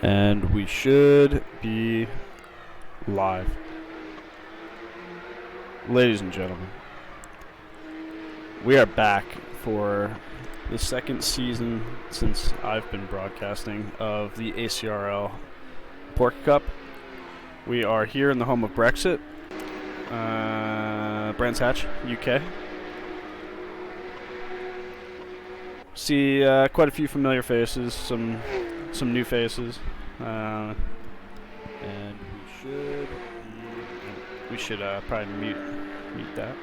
And we should be live. Ladies and gentlemen, we are back for the second season since I've been broadcasting of the ACRL Porke Cup. We are here in the home of Brexit, Brands Hatch, UK. See quite a few familiar faces, some new faces, and we should probably mute that.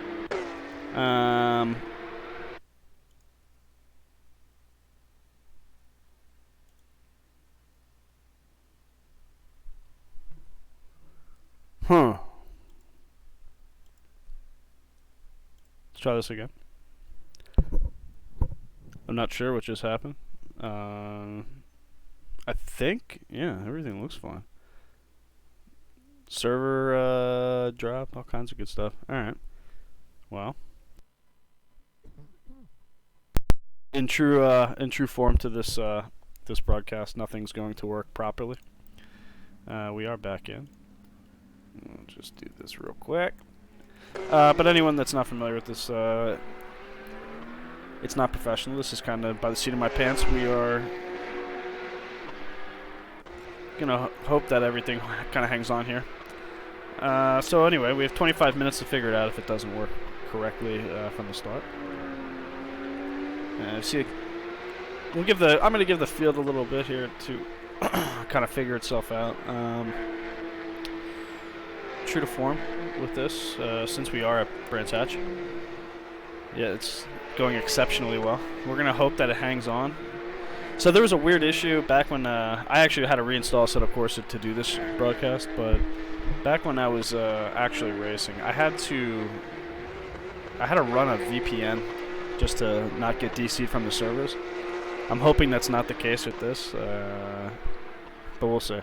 Let's try this again. I'm not sure what just happened. I think, yeah, everything looks fine. Server dropped, all kinds of good stuff. Alright. Well, in true form to this this broadcast, nothing's going to work properly. We are back in. I'll just do this real quick. But anyone that's not familiar with this, it's not professional. This is kind of by the seat of my pants. We are gonna hope that everything kind of hangs on here. So anyway, we have 25 minutes to figure it out if it doesn't work correctly from the start. See, I'm gonna give the field a little bit here to kind of figure itself out. True to form with this, since we are at Brands Hatch. Yeah, it's going exceptionally well. We're gonna hope that it hangs on. So there was a weird issue back when I actually had to reinstall a set of course to do this broadcast, but back when I was actually racing, I had to run a VPN just to not get DC'd from the servers. I'm hoping that's not the case with this, but we'll see.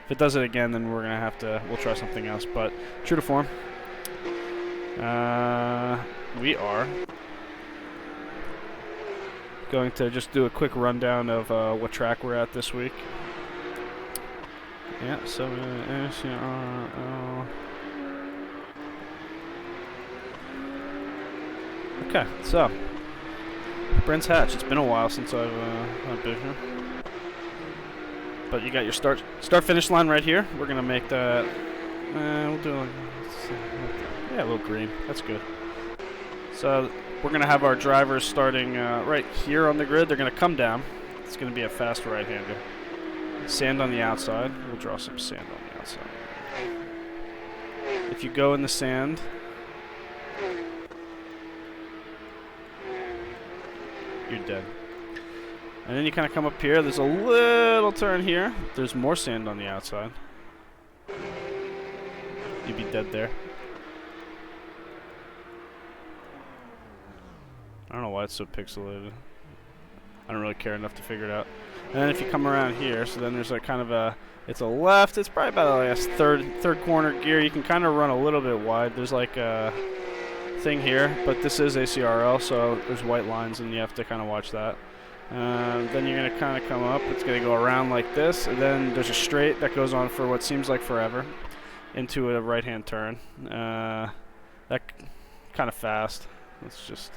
If it does it again, then we're gonna we'll try something else. But true to form, we are going to just do a quick rundown of what track we're at this week. Yeah, so okay, so Brands Hatch. It's been a while since I've been here, but you got your start finish line right here. We're gonna make that. We'll do a little green. That's good. So we're going to have our drivers starting right here on the grid. They're going to come down. It's going to be a fast right-hander. Sand on the outside. We'll draw some sand on the outside. If you go in the sand, you're dead. And then you kind of come up here. There's a little turn here. There's more sand on the outside. You'd be dead there. I don't know why it's so pixelated. I don't really care enough to figure it out. And then if you come around here, so then there's like kind of it's a left. It's probably about like a third corner gear. You can kind of run a little bit wide. There's like a thing here, but this is ACRL, so there's white lines, and you have to kind of watch that. Then you're gonna kind of come up. It's gonna go around like this, and then there's a straight that goes on for what seems like forever into a right-hand turn. That kind of fast. Let's just.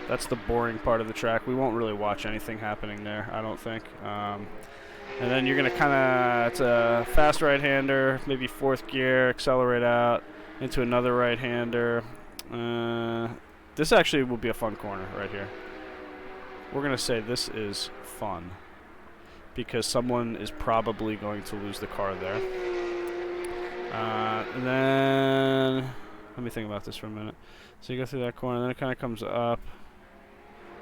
That's the boring part of the track. We won't really watch anything happening there, I don't think. And then you're going to it's a fast right-hander, maybe fourth gear, accelerate out into another right-hander. This actually will be a fun corner right here. We're going to say this is fun because someone is probably going to lose the car there. And then, let me think about this for a minute. So you go through that corner, then it kind of comes up.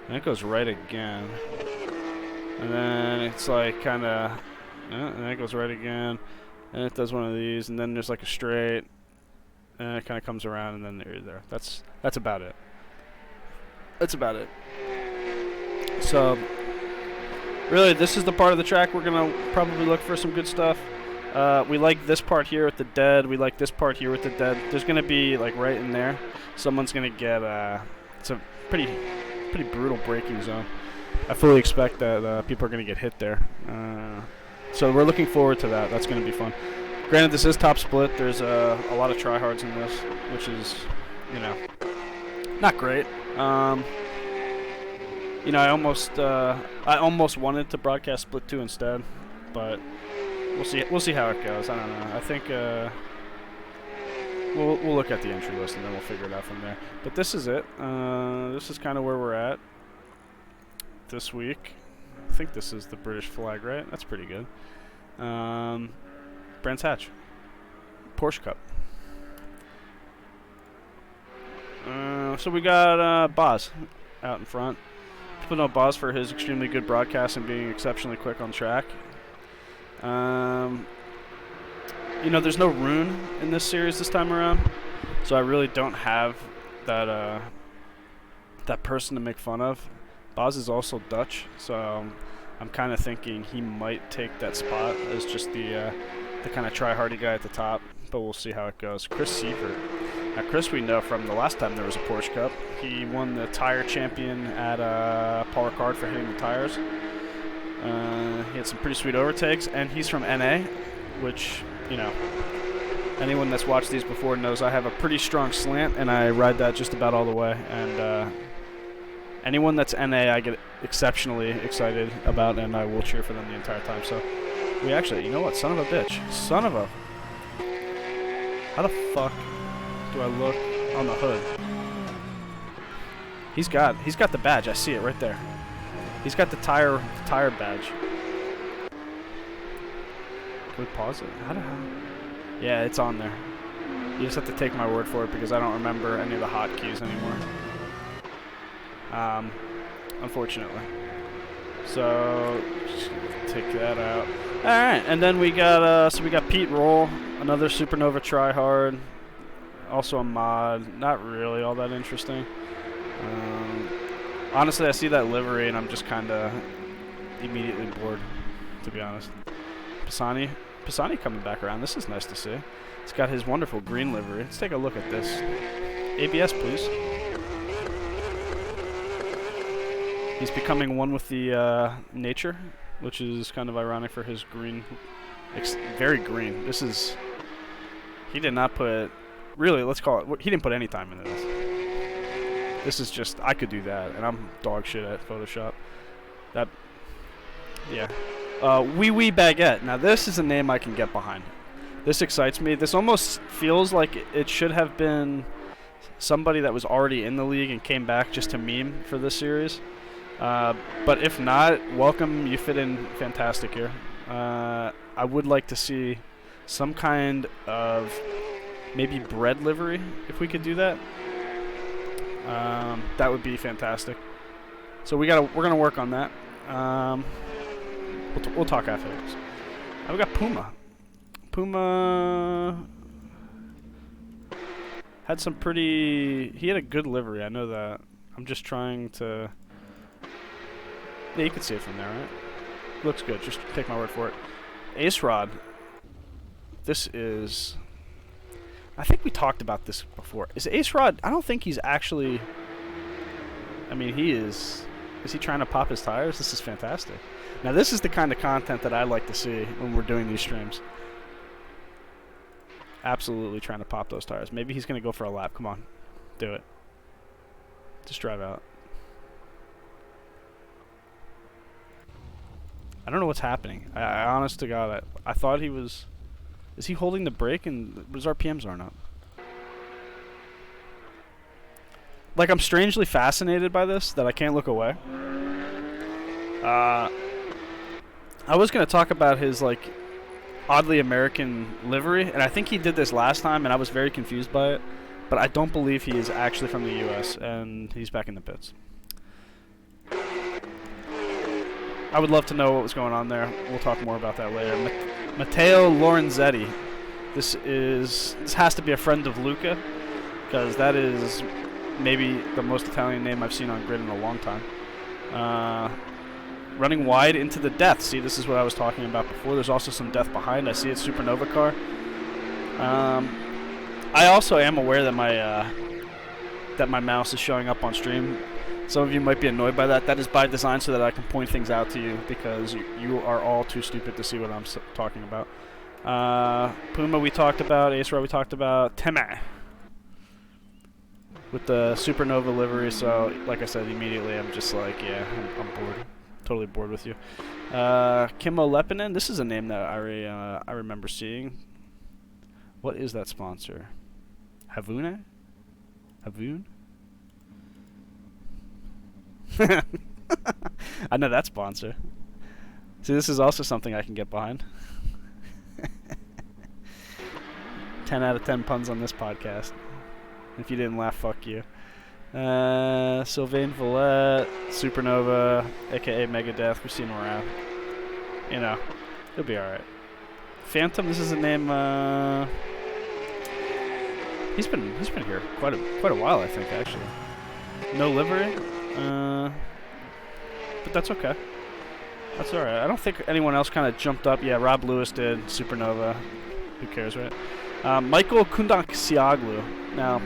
And it goes right again. And then it's like kind of, and then it goes right again. And it does one of these, and then there's like a straight. And it kind of comes around, and then you're there. That's about it. That's about it. So, really, this is the part of the track we're going to probably look for some good stuff. We like this part here with the dead. We like this part here with the dead. There's going to be, like, right in there, someone's going to get it's a pretty brutal braking zone. I fully expect that people are going to get hit there. So we're looking forward to that. That's going to be fun. Granted, this is top split. There's a lot of tryhards in this, which is, not great. I almost wanted to broadcast Split 2 instead, but we'll see. We'll see how it goes. I don't know. I think we'll look at the entry list and then we'll figure it out from there. But this is it. This is kind of where we're at this week. I think this is the British flag, right? That's pretty good. Brands Hatch, Porke Cup. So we got Boz out in front. People know Boz for his extremely good broadcast and being exceptionally quick on track. There's no rune in this series this time around, so I really don't have that person to make fun of. Boz is also Dutch, so I'm kind of thinking he might take that spot as just the kind of try-hardy guy at the top, but we'll see how it goes. Chris Seifert. Now, Chris, we know from the last time there was a Porke Cup. He won the tire champion at Paul Ricard for hitting the tires. He had some pretty sweet overtakes, and he's from NA, which, anyone that's watched these before knows I have a pretty strong slant, and I ride that just about all the way. And anyone that's NA, I get exceptionally excited about, and I will cheer for them the entire time. So we actually, you know what? Son of a bitch. Son of a... How the fuck do I look on the hood? He's got the badge. I see it right there. He's got the tire badge. Can we pause it? Yeah, it's on there. You just have to take my word for it because I don't remember any of the hotkeys anymore. Unfortunately. So just take that out. All right, and then we got Pete Roll, another Supernova tryhard, also a mod. Not really all that interesting. Honestly, I see that livery and I'm just kind of immediately bored, to be honest. Pisani coming back around. This is nice to see. He's got his wonderful green livery. Let's take a look at this. ABS, please. He's becoming one with the nature, which is kind of ironic for his green. Very green. This is... He did not put... Really, let's call it... He didn't put any time into this. This is just... I could do that, and I'm dog shit at Photoshop. That... Yeah. Wee Wee Baguette. Now, this is a name I can get behind. This excites me. This almost feels like it should have been somebody that was already in the league and came back just to meme for this series. But if not, welcome. You fit in fantastic here. I would like to see some kind of maybe bread livery, if we could do that. That would be fantastic. So we're gonna work on that. We'll talk after this. Now we got Puma. Puma had some pretty... He had a good livery, I know that. I'm just trying to... Yeah, you can see it from there, right? Looks good, just take my word for it. Ace Rod. This is... I think we talked about this before. Is Ace Rod... I don't think he's actually... I mean, he is... Is he trying to pop his tires? This is fantastic. Now, this is the kind of content that I like to see when we're doing these streams. Absolutely trying to pop those tires. Maybe he's going to go for a lap. Come on. Do it. Just drive out. I don't know what's happening. I honest to God, I thought he was... Is he holding the brake and his RPMs aren't up? Like, I'm strangely fascinated by this, that I can't look away. I was going to talk about his, like, oddly American livery, and I think he did this last time, and I was very confused by it. But I don't believe he is actually from the U.S., and he's back in the pits. I would love to know what was going on there. We'll talk more about that later. Matteo Lorenzetti. This has to be a friend of Luca, because that is maybe the most Italian name I've seen on grid in a long time. Running wide into the death. See, this is what I was talking about before. There's also some death behind. I see it, Supernova car. I also am aware that that my mouse is showing up on stream. Some of you might be annoyed by that. That is by design so that I can point things out to you because you are all too stupid to see what I'm talking about. Puma we talked about. ACRL we talked about. Teme with the Supernova livery. So, like I said, immediately I'm just like, yeah, I'm bored. Totally bored with you. Kimmo Lepinen. This is a name that I remember seeing. What is that sponsor? Havune? Havune? I know that sponsor. See, this is also something I can get behind. 10 out of 10 puns on this podcast. If you didn't laugh, fuck you. Sylvain Villette, Supernova, aka Megadeth. We've seen him around. You know, he'll be alright. Phantom, this is a name, he's been here quite a while, I think, actually. No livery, but that's okay. That's alright. I don't think anyone else kind of jumped up. Yeah, Rob Lewis did. Supernova. Who cares, right? Michael Kundanksioglu. Now,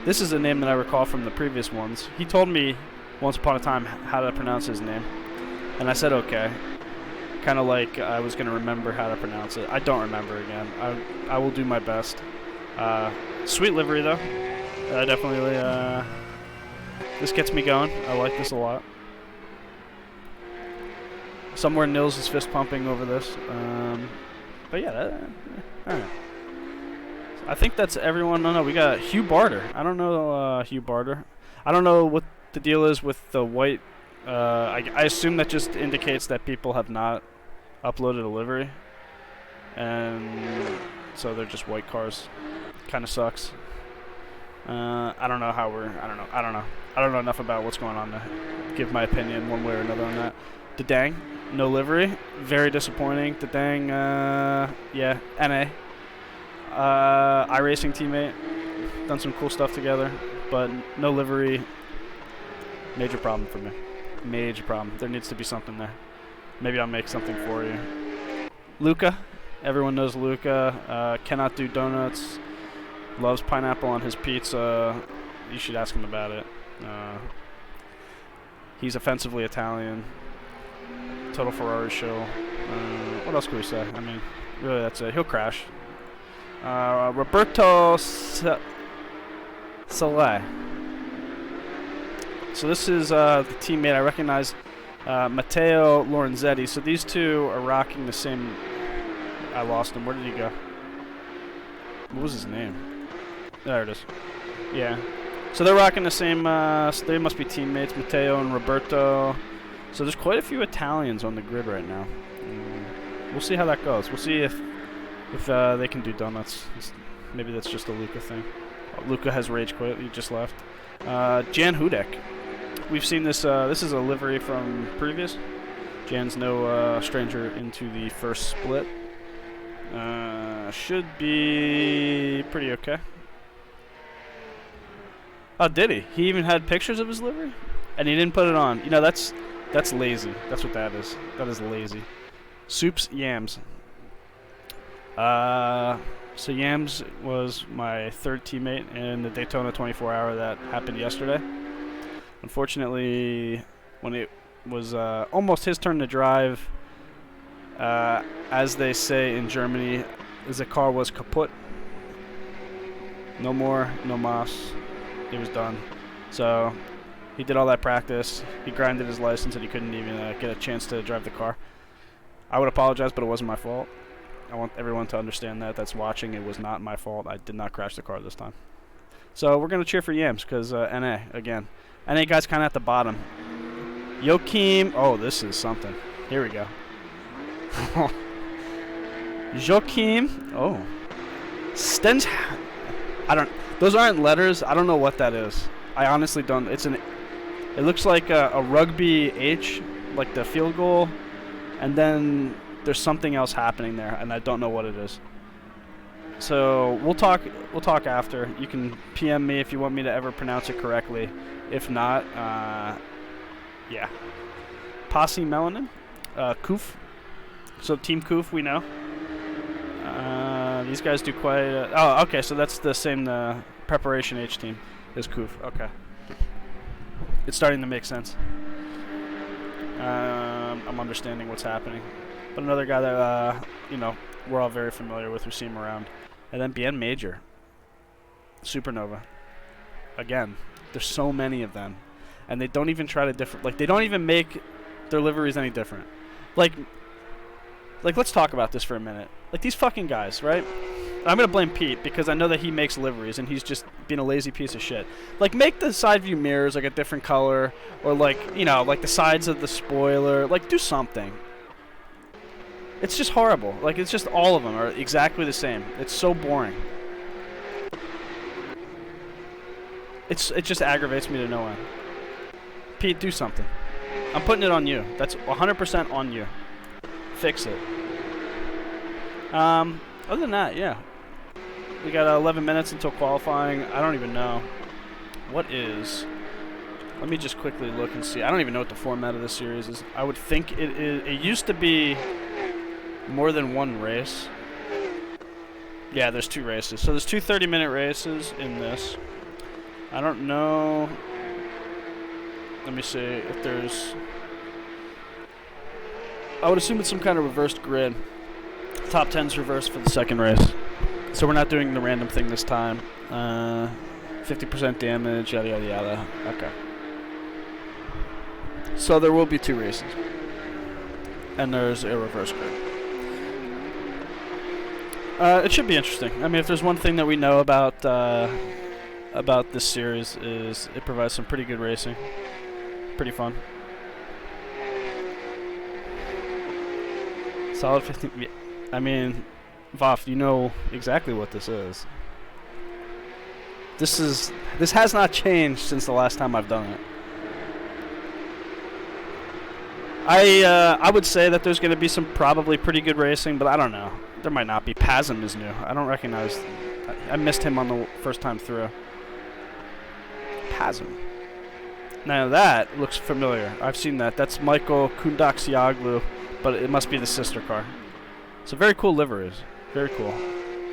this is a name that I recall from the previous ones. He told me once upon a time how to pronounce his name, and I said okay. Kind of like I was going to remember how to pronounce it. I don't remember again. I will do my best. Sweet livery, though. Definitely, this gets me going. I like this a lot. Somewhere Nils is fist pumping over this. But yeah, alright. I think that's everyone. No, we got Hugh Barter. I don't know Hugh Barter. I don't know what the deal is with the white. I assume that just indicates that people have not uploaded a livery, and so they're just white cars. Kind of sucks. I don't know how we're. I don't know enough about what's going on to give my opinion one way or another on that. Dedang, no livery. Very disappointing. Dedang, yeah, NA. iRacing teammate. Done some cool stuff together, but no livery. Major problem for me. Major problem. There needs to be something there. Maybe I'll make something for you. Luca. Everyone knows Luca. Cannot do donuts. Loves pineapple on his pizza. You should ask him about it. He's offensively Italian. Total Ferrari show. What else can we say? I mean, really, that's it. He'll crash. Roberto Saleh. So this is the teammate. I recognize Matteo Lorenzetti. So these two are rocking the same. I lost him. Where did he go? What was his name? There it is. Yeah. So they're rocking the same. So they must be teammates, Matteo and Roberto. So there's quite a few Italians on the grid right now. We'll see how that goes. We'll see if they can do donuts. Maybe that's just a Luca thing. Luca has rage quit. He just left. Jan Hudek. We've seen this. This is a livery from previous. Jan's no stranger into the first split. Should be pretty okay. Oh, did he? He even had pictures of his livery? And he didn't put it on. You know, that's lazy. That's what that is. That is lazy. Soups Yams. So Yams was my third teammate in the Daytona 24-hour that happened yesterday. Unfortunately, when it was almost his turn to drive, as they say in Germany, the car was kaputt. No more, no mas. It was done. So he did all that practice. He grinded his license and he couldn't even get a chance to drive the car. I would apologize, but it wasn't my fault. I want everyone to understand that. That's watching. It was not my fault. I did not crash the car this time. So we're going to cheer for Yams because NA, again. NA guy's kind of at the bottom. Joachim. Oh, this is something. Here we go. Joachim. Oh. Stens. I don't. Those aren't letters. I don't know what that is. I honestly don't. It looks like a rugby H, like the field goal, and then there's something else happening there, and I don't know what it is. So we'll talk after. You can PM me if you want me to ever pronounce it correctly. If not, yeah. Posse Melanin, Koof. So Team Koof, we know. These guys do quite. Oh, okay. So that's the same preparation H team. His Kuf. Okay. It's starting to make sense. I'm understanding what's happening. But another guy that, we're all very familiar with, we see him around. And then Bien Major. Supernova. Again, there's so many of them. And they don't even try to they don't even make their liveries any different. Like, let's talk about this for a minute. Like, these fucking guys, right? I'm going to blame Pete because I know that he makes liveries and he's just being a lazy piece of shit. Like, make the side view mirrors like a different color, or like the sides of the spoiler. Like, do something. It's just horrible. Like, it's just all of them are exactly the same. It's so boring. It just aggravates me to no end. Pete, do something. I'm putting it on you. That's 100% on you. Fix it. Other than that, yeah. We got 11 minutes until qualifying. I don't even know. What is... Let me just quickly look and see. I don't even know what the format of this series is. I would think it is... It used to be more than one race. Yeah, there's 2 races. So there's 2 30-minute races in this. I don't know... Let me see if there's... I would assume it's some kind of reversed grid. Top 10's reversed for the second race. So we're not doing the random thing this time. 50% damage, yada yada yada. Okay. So there will be 2 races. And there's a reverse grid. It should be interesting. I mean, if there's one thing that we know about this series is it provides some pretty good racing. Pretty fun. Solid 15. I mean, Voff, you know exactly what this is. This has not changed since the last time I've done it. I would say that there's going to be some probably pretty good racing, but I don't know. There might not be. Pasm is new. I don't recognize. I missed him on the first time through. Pasm. Now that looks familiar. I've seen that. That's Michael Kundaksioglu, but it must be the sister car. So very cool liveries. Very cool.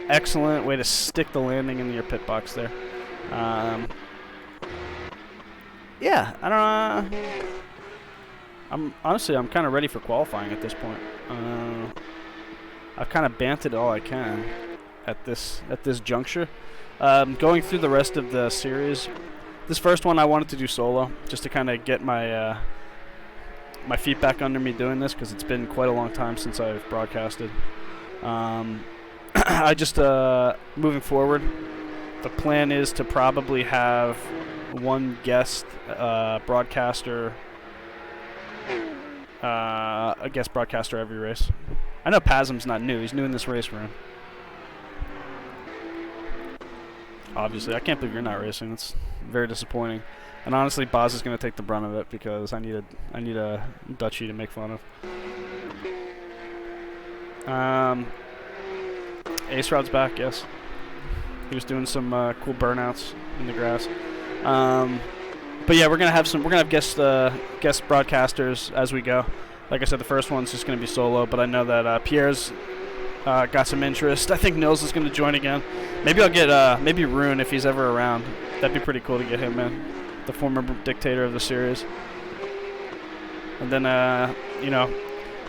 Excellent way to stick the landing into your pit box there. Yeah, I don't know. I'm kind of ready for qualifying at this point. I've kind of banted all I can at this juncture. Going through the rest of the series, this first one I wanted to do solo just to kind of get my my feet back under me doing this because it's been quite a long time since I've broadcasted. I just moving forward, the plan is to probably have one guest broadcaster, a guest broadcaster every race. I know Pasm's not new; he's new in this race room. Obviously, I can't believe you're not racing. It's very disappointing. And honestly, Boz is going to take the brunt of it because I need a Dutchie to make fun of. Ace Rod's back, yes. He was doing some cool burnouts in the grass. But yeah, we're gonna have guest broadcasters as we go. Like I said, the first one's just gonna be solo, but I know that Pierre's got some interest. I think Nils is gonna join again. Maybe I'll get maybe Rune if he's ever around. That'd be pretty cool to get him in, the former dictator of the series. And then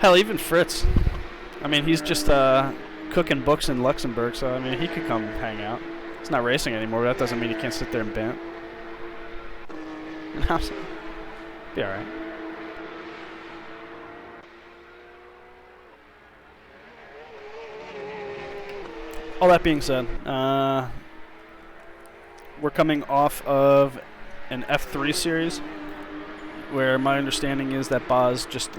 hell, even Fritz. I mean, he's just cooking books in Luxembourg, so I mean, he could come hang out. He's not racing anymore, but that doesn't mean he can't sit there and bant. Be alright. All that being said, we're coming off of an F3 series where my understanding is that Boz just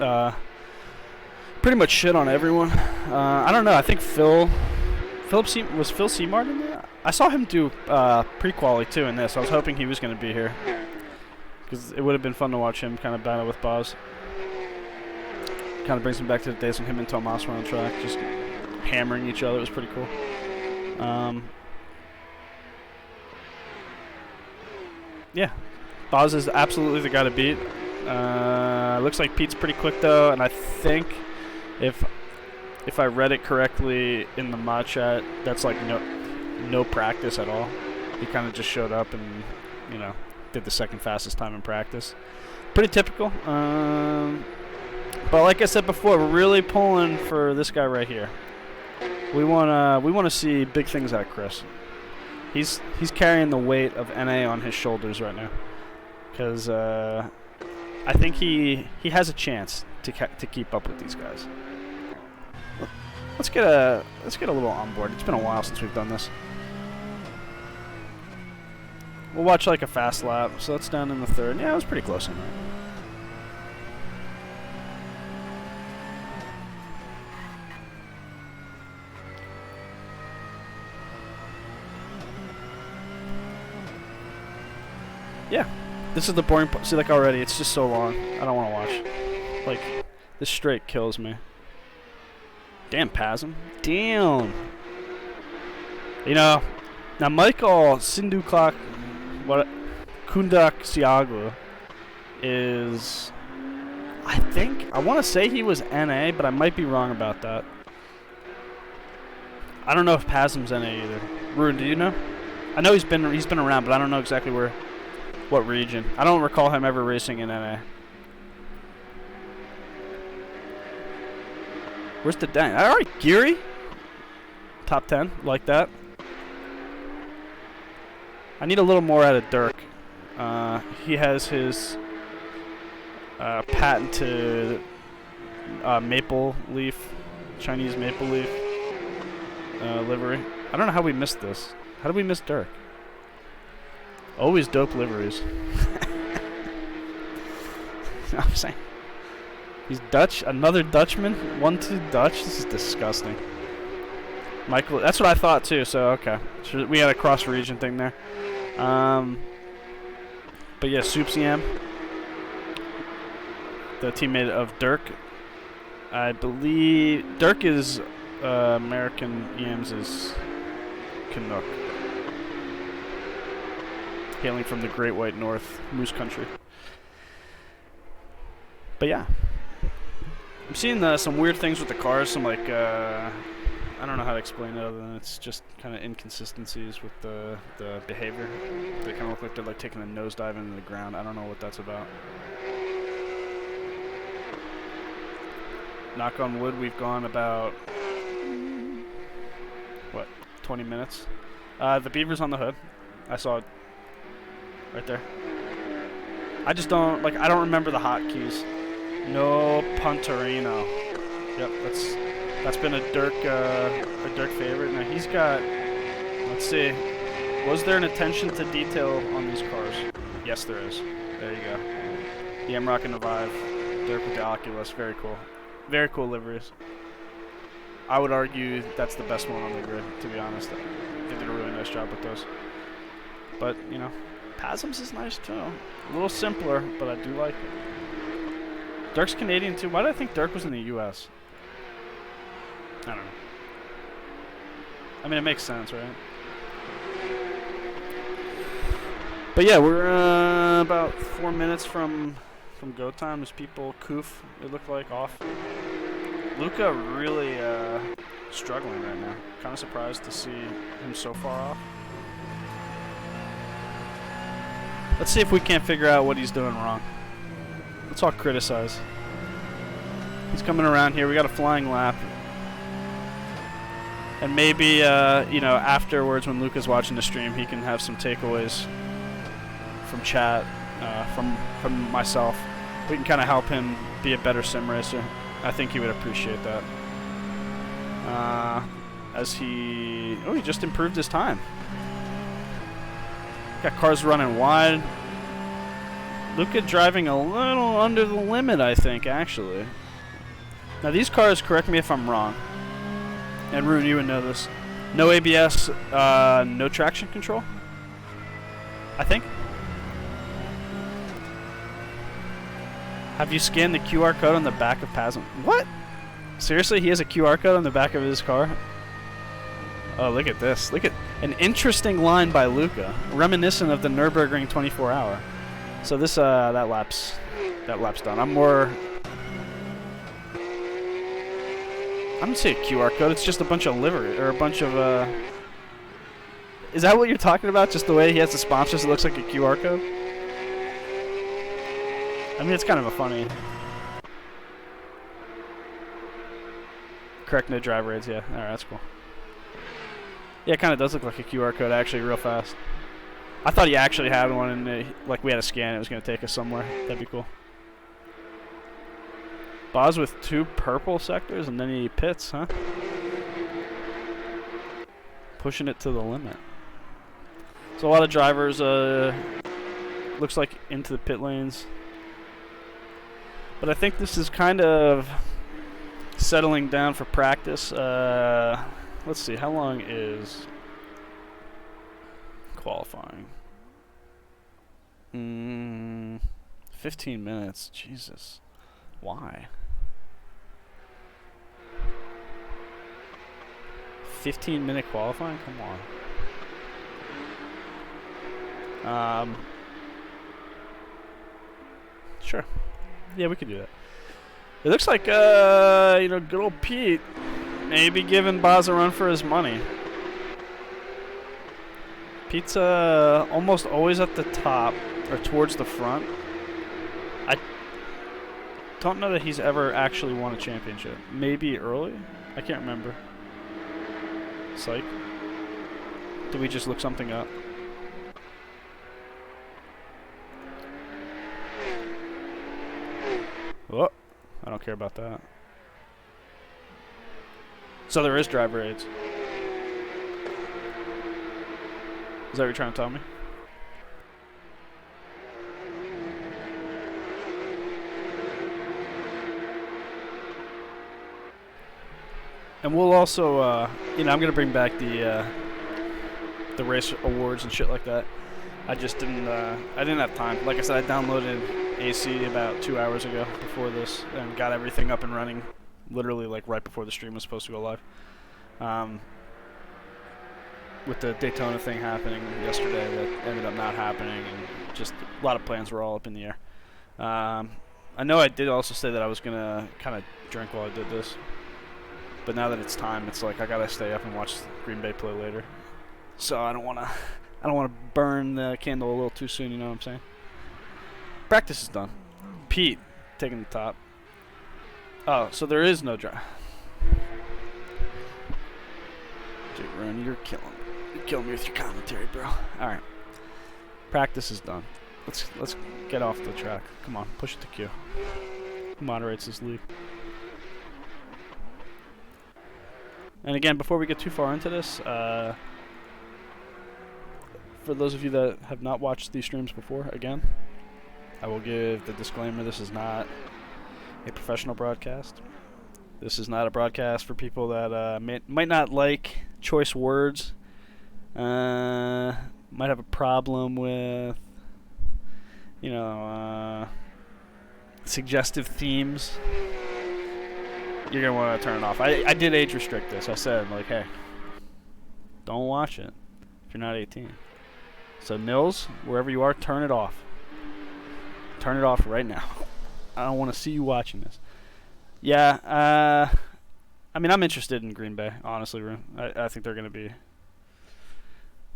pretty much shit on everyone. I don't know. I think Phil Seymour in there? I saw him do pre-quali too in this. I was hoping he was going to be here because it would have been fun to watch him kind of battle with Boz. Kind of brings me back to the days when him and Tomas were on track, just hammering each other. It was pretty cool. Yeah, Boz is absolutely the guy to beat. Looks like Pete's pretty quick though, and I think if I read it correctly in the mod chat, that's like no practice at all. He kind of just showed up and you know, did the second fastest time in practice. Pretty typical. But like I said before, we're really pulling for this guy right here. We wanna see big things out of Chris. He's carrying the weight of NA on his shoulders right now, because I think he has a chance to keep up with these guys. Let's get a little on board. It's been a while since we've done this. We'll watch like a fast lap. So that's down in the third. Yeah, it was pretty close on that. Yeah, this is the boring part. See, like already, it's just so long. I don't want to watch. Like, this straight kills me. Damn, Pasm. Damn. You know, now Michael Sinduklak, what, Kundak Siagu is, I want to say he was NA, but I might be wrong about that. I don't know if Pasm's NA either. Rude, do you know? I know he's been around, but I don't know exactly what region. I don't recall him ever racing in NA. Where's the dang? All right, Geary. Top 10, like that. I need a little more out of Dirk. He has his patented maple leaf, Chinese maple leaf livery. I don't know how we missed this. How did we miss Dirk? Always dope liveries. I'm saying. He's Dutch. Another Dutchman. 1-2 Dutch. This is disgusting. Michael. That's what I thought too. So okay. So we had a cross region thing there. But yeah, Soupsiam, the teammate of Dirk. I believe Dirk is American. Eames is Canuck. Hailing from the Great White North, Moose Country. But yeah, I'm seeing some weird things with the cars. Some like I don't know how to explain it other than it's just kind of inconsistencies with the behavior. They kind of look like they're like taking a nosedive into the ground. I don't know what that's about. Knock on wood, we've gone about what, 20 minutes. The beaver's on the hood. I saw it. Right there. I just don't I don't remember the hotkeys. No Punterino. Yep, that's been a Dirk favorite. Now he's got. Let's see. Was there an attention to detail on these cars? Yes, there is. There you go. The M-Rock and the Vive. Dirk with the Oculus. Very cool. Very cool liveries. I would argue that's the best one on the grid. To be honest, they did a really nice job with those. But you know. Pasm's is nice too. A little simpler, but I do like it. Dirk's Canadian too. Why did I think Dirk was in the U.S.? I don't know. I mean, it makes sense, right? But yeah, we're about 4 minutes from go time. There's people, Koof, it looked like, off. Luca really struggling right now. Kind of surprised to see him so far off. Let's see if we can't figure out what he's doing wrong. Let's all criticize. He's coming around here. We got a flying lap. And maybe, you know, afterwards when Luca's watching the stream, he can have some takeaways from chat, from myself. We can kind of help him be a better sim racer. I think he would appreciate that. As he just improved his time. Got cars running wide. Luca driving a little under the limit, I think, actually. Now these cars, correct me if I'm wrong, and Rune, you would know this. No ABS, no traction control, I think. Have you scanned the QR code on the back of Pasm? What? Seriously, he has a QR code on the back of his car? Oh, look at this. Look at an interesting line by Luca, reminiscent of the Nürburgring 24-hour. So this that lap's done. I don't say a QR code. It's just a bunch of livery or a bunch of Is that what you're talking about? Just the way he has the sponsors, it looks like a QR code? I mean, it's kind of a funny... Correct, no driver aids, yeah. Alright, that's cool. Yeah, it kind of does look like a QR code, actually, real fast. I thought he actually had one, and like we had a scan, it was going to take us somewhere. That'd be cool. Boz with 2 purple sectors, and then he pits, huh? Pushing it to the limit. So a lot of drivers, looks like into the pit lanes. But I think this is kind of settling down for practice. Let's see, how long is qualifying? 15 minutes. Jesus. Why? 15-minute qualifying? Come on. Sure. Yeah, we could do that. It looks like, you know, good old Pete maybe giving Boz a run for his money. Pete's almost always at the top or towards the front. I don't know that he's ever actually won a championship. Maybe early? I can't remember. Psych. Did we just look something up? Oh, I don't care about that. So there is driver aids. Is that what you're trying to tell me? And we'll also, you know, I'm gonna bring back the race awards and shit like that. I just didn't, I didn't have time. Like I said, I downloaded AC about 2 hours ago before this and got everything up and running, literally like right before the stream was supposed to go live. With the Daytona thing happening yesterday, that ended up not happening, and just a lot of plans were all up in the air. I know I did also say that I was gonna kind of drink while I did this. But now that it's time, it's like I gotta stay up and watch Green Bay play later. So I don't wanna burn the candle a little too soon. You know what I'm saying? Practice is done. Pete taking the top. Oh, so there is no drive. Dude, Rooney, you're killing me with your commentary, bro. All right. Practice is done. Let's get off the track. Come on, push it to Q. Who moderates this league? And again, before we get too far into this, for those of you that have not watched these streams before, again, I will give the disclaimer, this is not a professional broadcast. This is not a broadcast for people that might not like choice words, might have a problem with, you know, suggestive themes. You're going to want to turn it off. I did age restrict this. I said, like, hey, don't watch it if you're not 18. So, Nils, wherever you are, turn it off. Turn it off right now. I don't want to see you watching this. Yeah, I mean, I'm interested in Green Bay, honestly. I think they're going to be,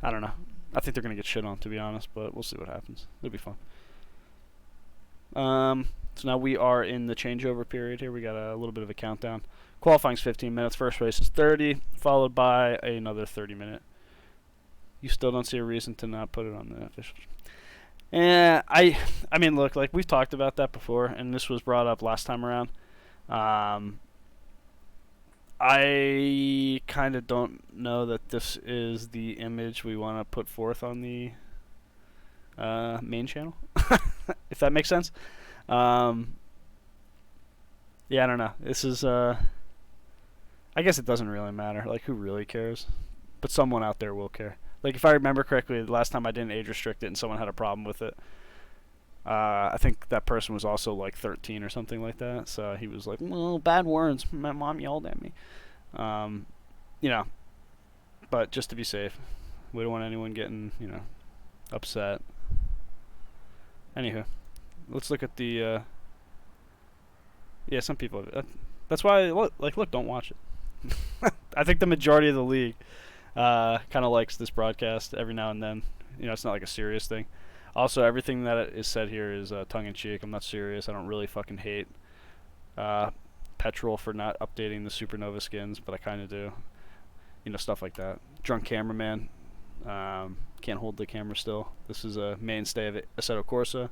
I don't know. I think they're going to get shit on, to be honest, but we'll see what happens. It'll be fun. So now we are in the changeover period here. We got a little bit of a countdown. Qualifying's 15 minutes. First race is 30, followed by another 30-minute. You still don't see a reason to not put it on the official. And I mean, look, like we've talked about that before, and this was brought up last time around. I kind of don't know that this is the image we want to put forth on the main channel, if that makes sense. Yeah, I don't know. This is, I guess it doesn't really matter. Like, who really cares? But someone out there will care. Like, if I remember correctly, the last time I didn't age restrict it and someone had a problem with it, I think that person was also, like, 13 or something like that. So he was like, well, bad words. My mom yelled at me. You know, but just to be safe. We don't want anyone getting, you know, upset. Anywho. Let's look at the, yeah, some people, that's why, look, don't watch it. I think the majority of the league Kind of likes this broadcast every now and then. You know, it's not like a serious thing. Also, everything that is said here is tongue-in-cheek. I'm not serious. I don't really fucking hate Petrol for not updating the Supernova skins, but I kind of do. You know, stuff like that. Drunk cameraman. Can't hold the camera still. This is a mainstay of Assetto Corsa.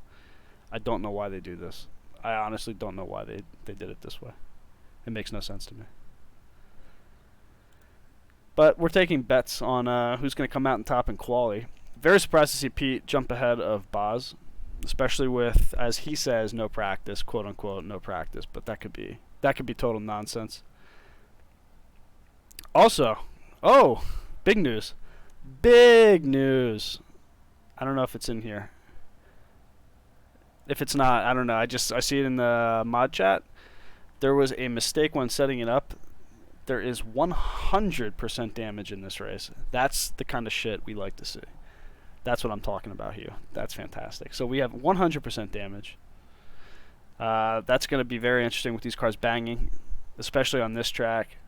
I don't know why they do this. I honestly don't know why they did it this way. It makes no sense to me. But we're taking bets on who's going to come out on top in quali. Very surprised to see Pete jump ahead of Boz, especially with, as he says, no practice, quote unquote, no practice. But that could be total nonsense. Also, big news. Big news. I don't know if it's in here. If it's not, I don't know. I see it in the mod chat. There was a mistake when setting it up. There is 100% damage in this race. That's the kind of shit we like to see. That's what I'm talking about here. That's fantastic. So we have 100% damage. That's going to be very interesting with these cars banging, especially on this track.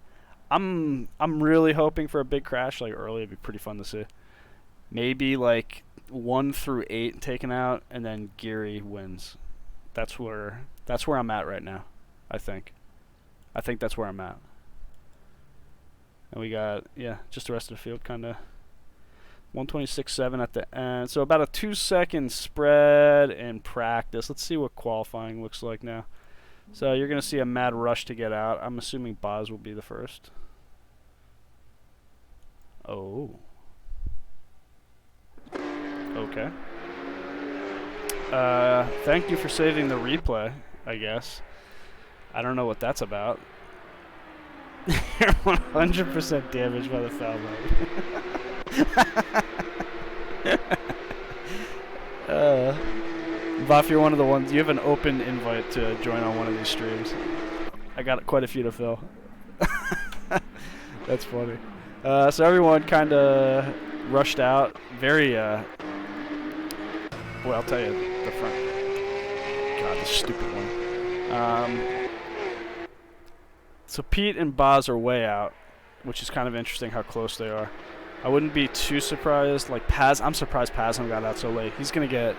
I'm really hoping for a big crash like early. It'd be pretty fun to see. Maybe like 1 through 8 taken out, and then Geary wins. That's where I'm at right now. I think that's where I'm at. And we got just the rest of the field kind of 126.7 at the end. So about a 2-second spread in practice. Let's see what qualifying looks like now. So you're going to see a mad rush to get out. I'm assuming Boz will be the first. Oh. Okay. Thank you for saving the replay, I guess. I don't know what that's about. 100% damaged by the foul mode. Buff, you're one of the ones. You have an open invite to join on one of these streams. I got quite a few to fill. That's funny. So everyone kind of rushed out. Very, well, I'll tell you, the front. God, this stupid one. So Pete and Boz are way out, which is kind of interesting how close they are. I wouldn't be too surprised. Like Paz, I'm surprised Pazham got out so late. He's gonna get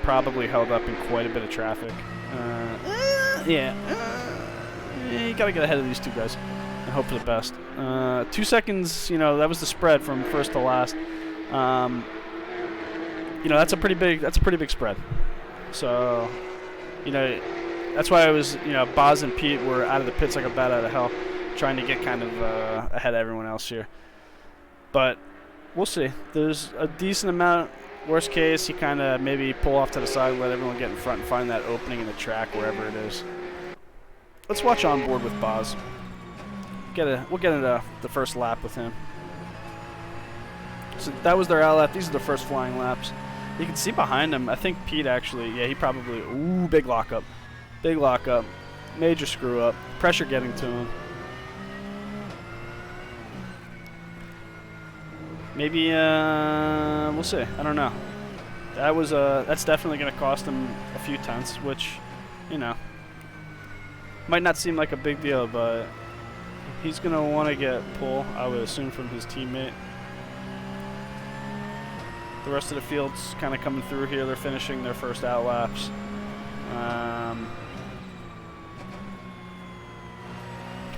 probably held up in quite a bit of traffic. You gotta get ahead of these two guys and hope for the best. 2 seconds, you know, that was the spread from first to last. You know, that's a pretty big spread. So, you know, that's why I was, you know, Boz and Pete were out of the pits like a bat out of hell, trying to get kind of ahead of everyone else here. But we'll see. There's a decent amount. Worst case, you kind of maybe pull off to the side, let everyone get in front, and find that opening in the track wherever it is. Let's watch on board with Boz. We'll get into the first lap with him. So that was their out lap. These are the first flying laps. You can see behind him, I think Pete actually, he probably, big lockup. Big lockup. Major screw up. Pressure getting to him. Maybe, we'll see. I don't know. That's definitely going to cost him a few tenths, which, you know, might not seem like a big deal, but he's going to want to get pull, I would assume, from his teammate. The rest of the field's kind of coming through here. They're finishing their first out laps.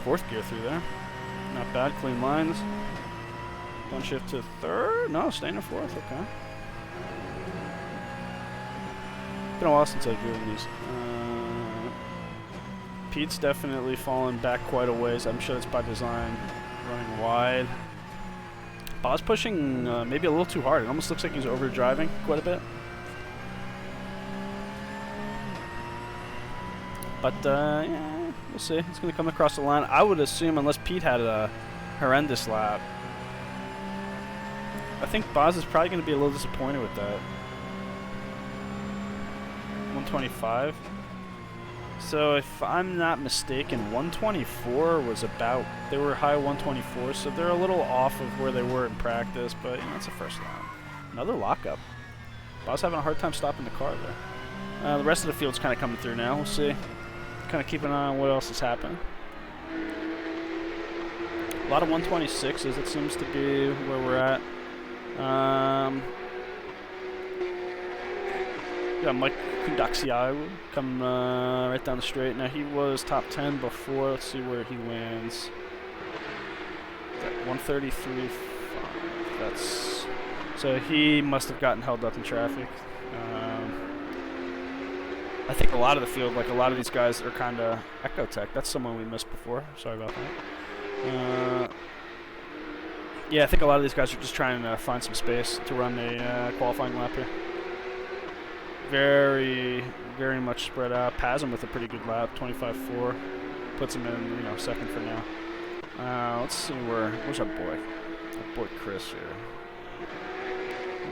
Fourth gear through there. Not bad. Clean lines. One shift to third. No, staying in fourth. Okay. Been a while since I've driven these. Pete's definitely fallen back quite a ways. I'm sure it's by design. Running wide. Boz pushing maybe a little too hard. It almost looks like he's overdriving quite a bit. But, yeah, we'll see. It's going to come across the line. I would assume, unless Pete had a horrendous lap, I think Boz is probably going to be a little disappointed with that. 125. So if I'm not mistaken, 124 was about, they were high 124, so they're a little off of where they were in practice, but you know, it's a first lap. Another lockup. Boz having a hard time stopping the car there. The rest of the field's kind of coming through now. We'll see. Kind of keep an eye on what else is happening. lot of 126s. It seems to be where we're at. Yeah, Mike Kundaxiawu coming right down the straight. Now, he was top 10 before. Let's see where he lands. 133.5. That's... So he must have gotten held up in traffic. I think a lot of the field, like a lot of these guys are kind of Echo Tech. That's someone we missed before. Sorry about that. Yeah, I think a lot of these guys are just trying to find some space to run a qualifying lap here. Very, very much spread out. Pasm with a pretty good lap, 25.4. Puts him in, you know, second for now. Let's see where's our boy? Our boy Chris here.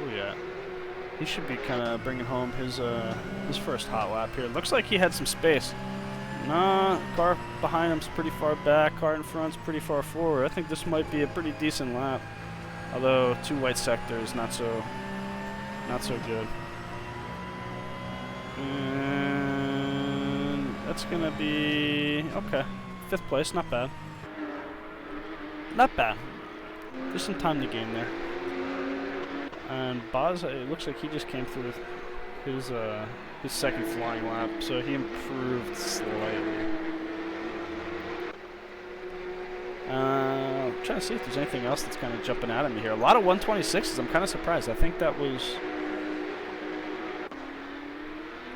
Oh yeah. He should be kind of bringing home his first hot lap here. Looks like he had some space. Nah, car behind him's pretty far back. Car in front's pretty far forward. I think this might be a pretty decent lap. Although 2 white sectors, not so good. And that's gonna be okay. 5th place, not bad. Not bad. There's some time to gain there. And Boz, it looks like he just came through his second flying lap, so he improved slightly. I'm trying to see if there's anything else that's kind of jumping out at me here. A lot of 126s. I'm kind of surprised. I think that was...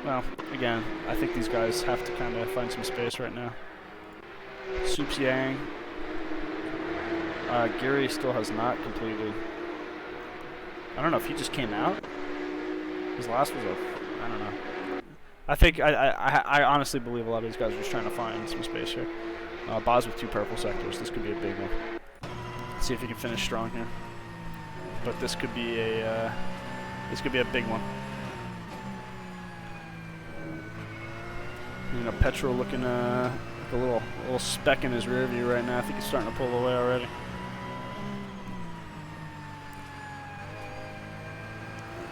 Well, again, I think these guys have to kind of find some space right now. Soups Yang. Gary still has not completed. I don't know if he just came out. His last was I don't know. I think I honestly believe a lot of these guys are just trying to find some space here. Boz with 2 purple sectors. This could be a big one. Let's see if he can finish strong here. But this could be a big one. You know, Petrol looking like a little speck in his rear view right now. I think he's starting to pull away already.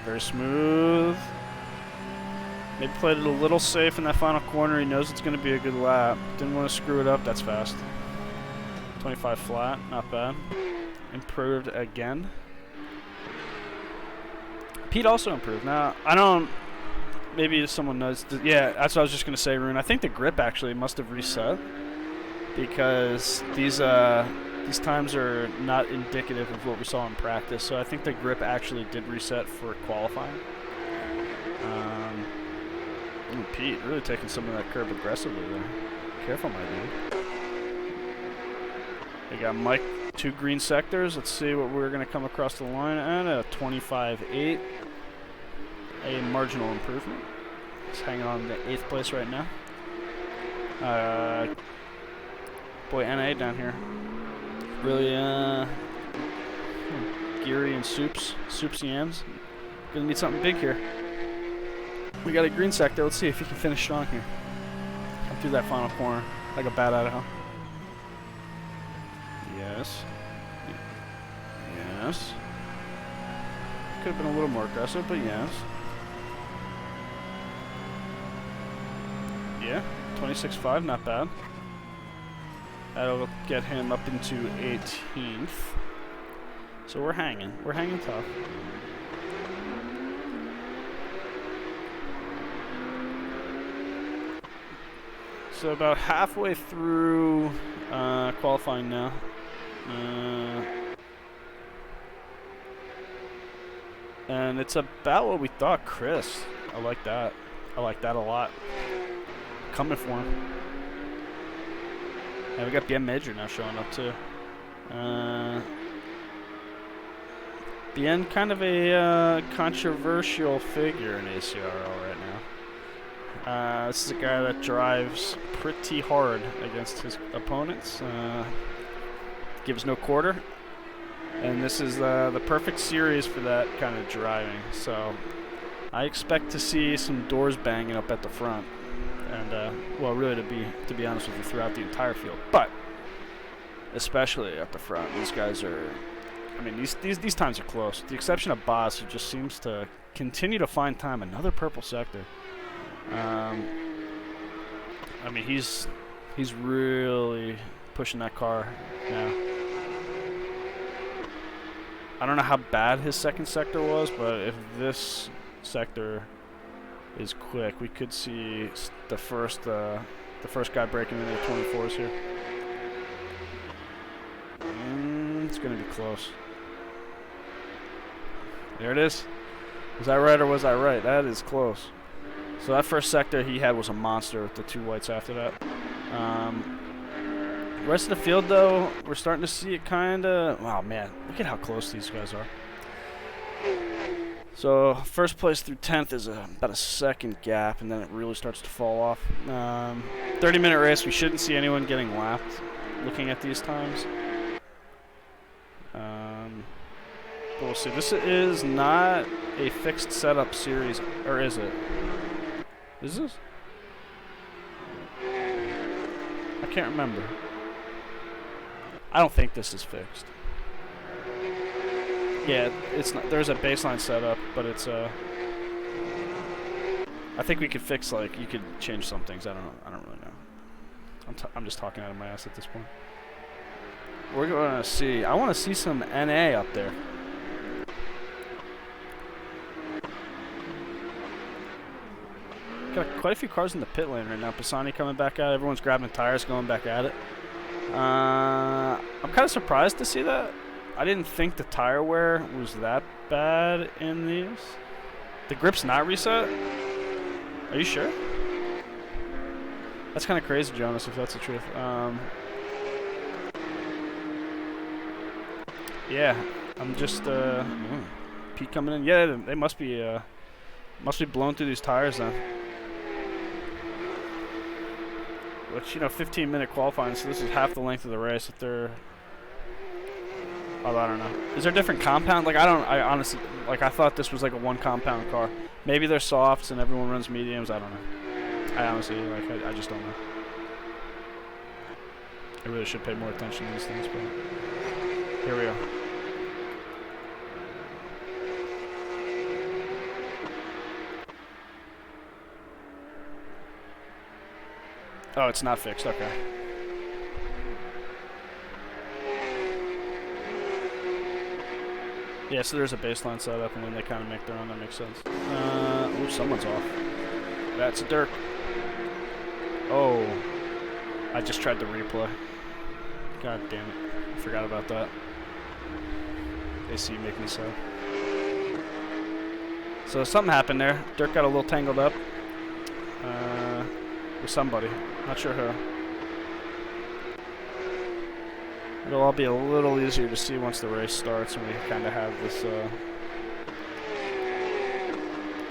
Very smooth. Maybe played it a little safe in that final corner. He knows it's going to be a good lap. Didn't want to screw it up. That's fast. 25 flat. Not bad. Improved again. Pete also improved. Now, I don't... Maybe someone knows... Yeah, that's what I was just going to say, Rune. I think the grip actually must have reset. Because these times are not indicative of what we saw in practice. So I think the grip actually did reset for qualifying. Ooh, Pete really taking some of that curb aggressively there. Careful, my dude. We got Mike, 2 green sectors. Let's see what we're going to come across the line at. A 25.8. A marginal improvement. He's hanging on to 8th place right now. Boy, NA down here. Really, Geary and Soups Yams. Gonna need something big here. We got a green sector. Let's see if he can finish strong here. Come through that final corner like a bat Idaho. Yes. Yes. Could have been a little more aggressive, but yes. Yeah, 26.5, not bad. That'll get him up into 18th. So we're hanging. We're hanging tough. So about halfway through qualifying now. And it's about what we thought. Chris, I like that. I like that a lot. Coming for him. And we got BM Major now showing up too. BN kind of a controversial figure in ACRL right now. This is a guy that drives pretty hard against his opponents. Gives no quarter. And this is the perfect series for that kind of driving. So I expect to see some doors banging up at the front. And, well, really to be honest with you, throughout the entire field. But especially at the front, these guys are... I mean, these times are close. With the exception of Boss, who just seems to continue to find time. Another purple sector. I mean, he's really pushing that car now. I don't know how bad his second sector was, but if this sector is quick, we could see the first guy breaking into the 24s here. It's going to be close. There it is. Was I right or was I right? That is close. So that first sector he had was a monster with the 2 whites after that. Rest of the field, though, we're starting to see it kind of... Wow, man. Look at how close these guys are. So first place through 10th is about a second gap, and then it really starts to fall off. 30-minute race. We shouldn't see anyone getting lapped looking at these times. But we'll see. This is not a fixed setup series, or is it? Is this? I can't remember. I don't think this is fixed. Yeah, it's not. There's a baseline setup, but it's I think we could fix, like, you could change some things. I don't know. I don't really know. I'm just talking out of my ass at this point. We're going to see. I want to see some NA up there. Got quite a few cars in the pit lane right now. Pisani coming back out. Everyone's grabbing tires, going back at it. I'm kind of surprised to see that. I didn't think the tire wear was that bad in these. The grip's not reset? Are you sure? That's kind of crazy, Jonas, if that's the truth. Yeah, I'm just Pete coming in. Yeah, they must be blown through these tires then. Which, 15-minute qualifying, so this is half the length of the race. If they're, I don't know. Is there different compound? Like, I honestly, like, I thought this was like a 1 compound car. Maybe they're softs and everyone runs mediums. I don't know. I honestly, like, I just don't know. I really should pay more attention to these things, but here we go. Oh, it's not fixed. Okay. Yeah, so there's a baseline setup, and then they kind of make their own. That makes sense. Ooh, someone's off. That's Dirk. Oh. I just tried to replay. God damn it. I forgot about that. AC make me sad. So something happened there. Dirk got a little tangled up. With somebody. Not sure who. It'll all be a little easier to see once the race starts and we kind of have this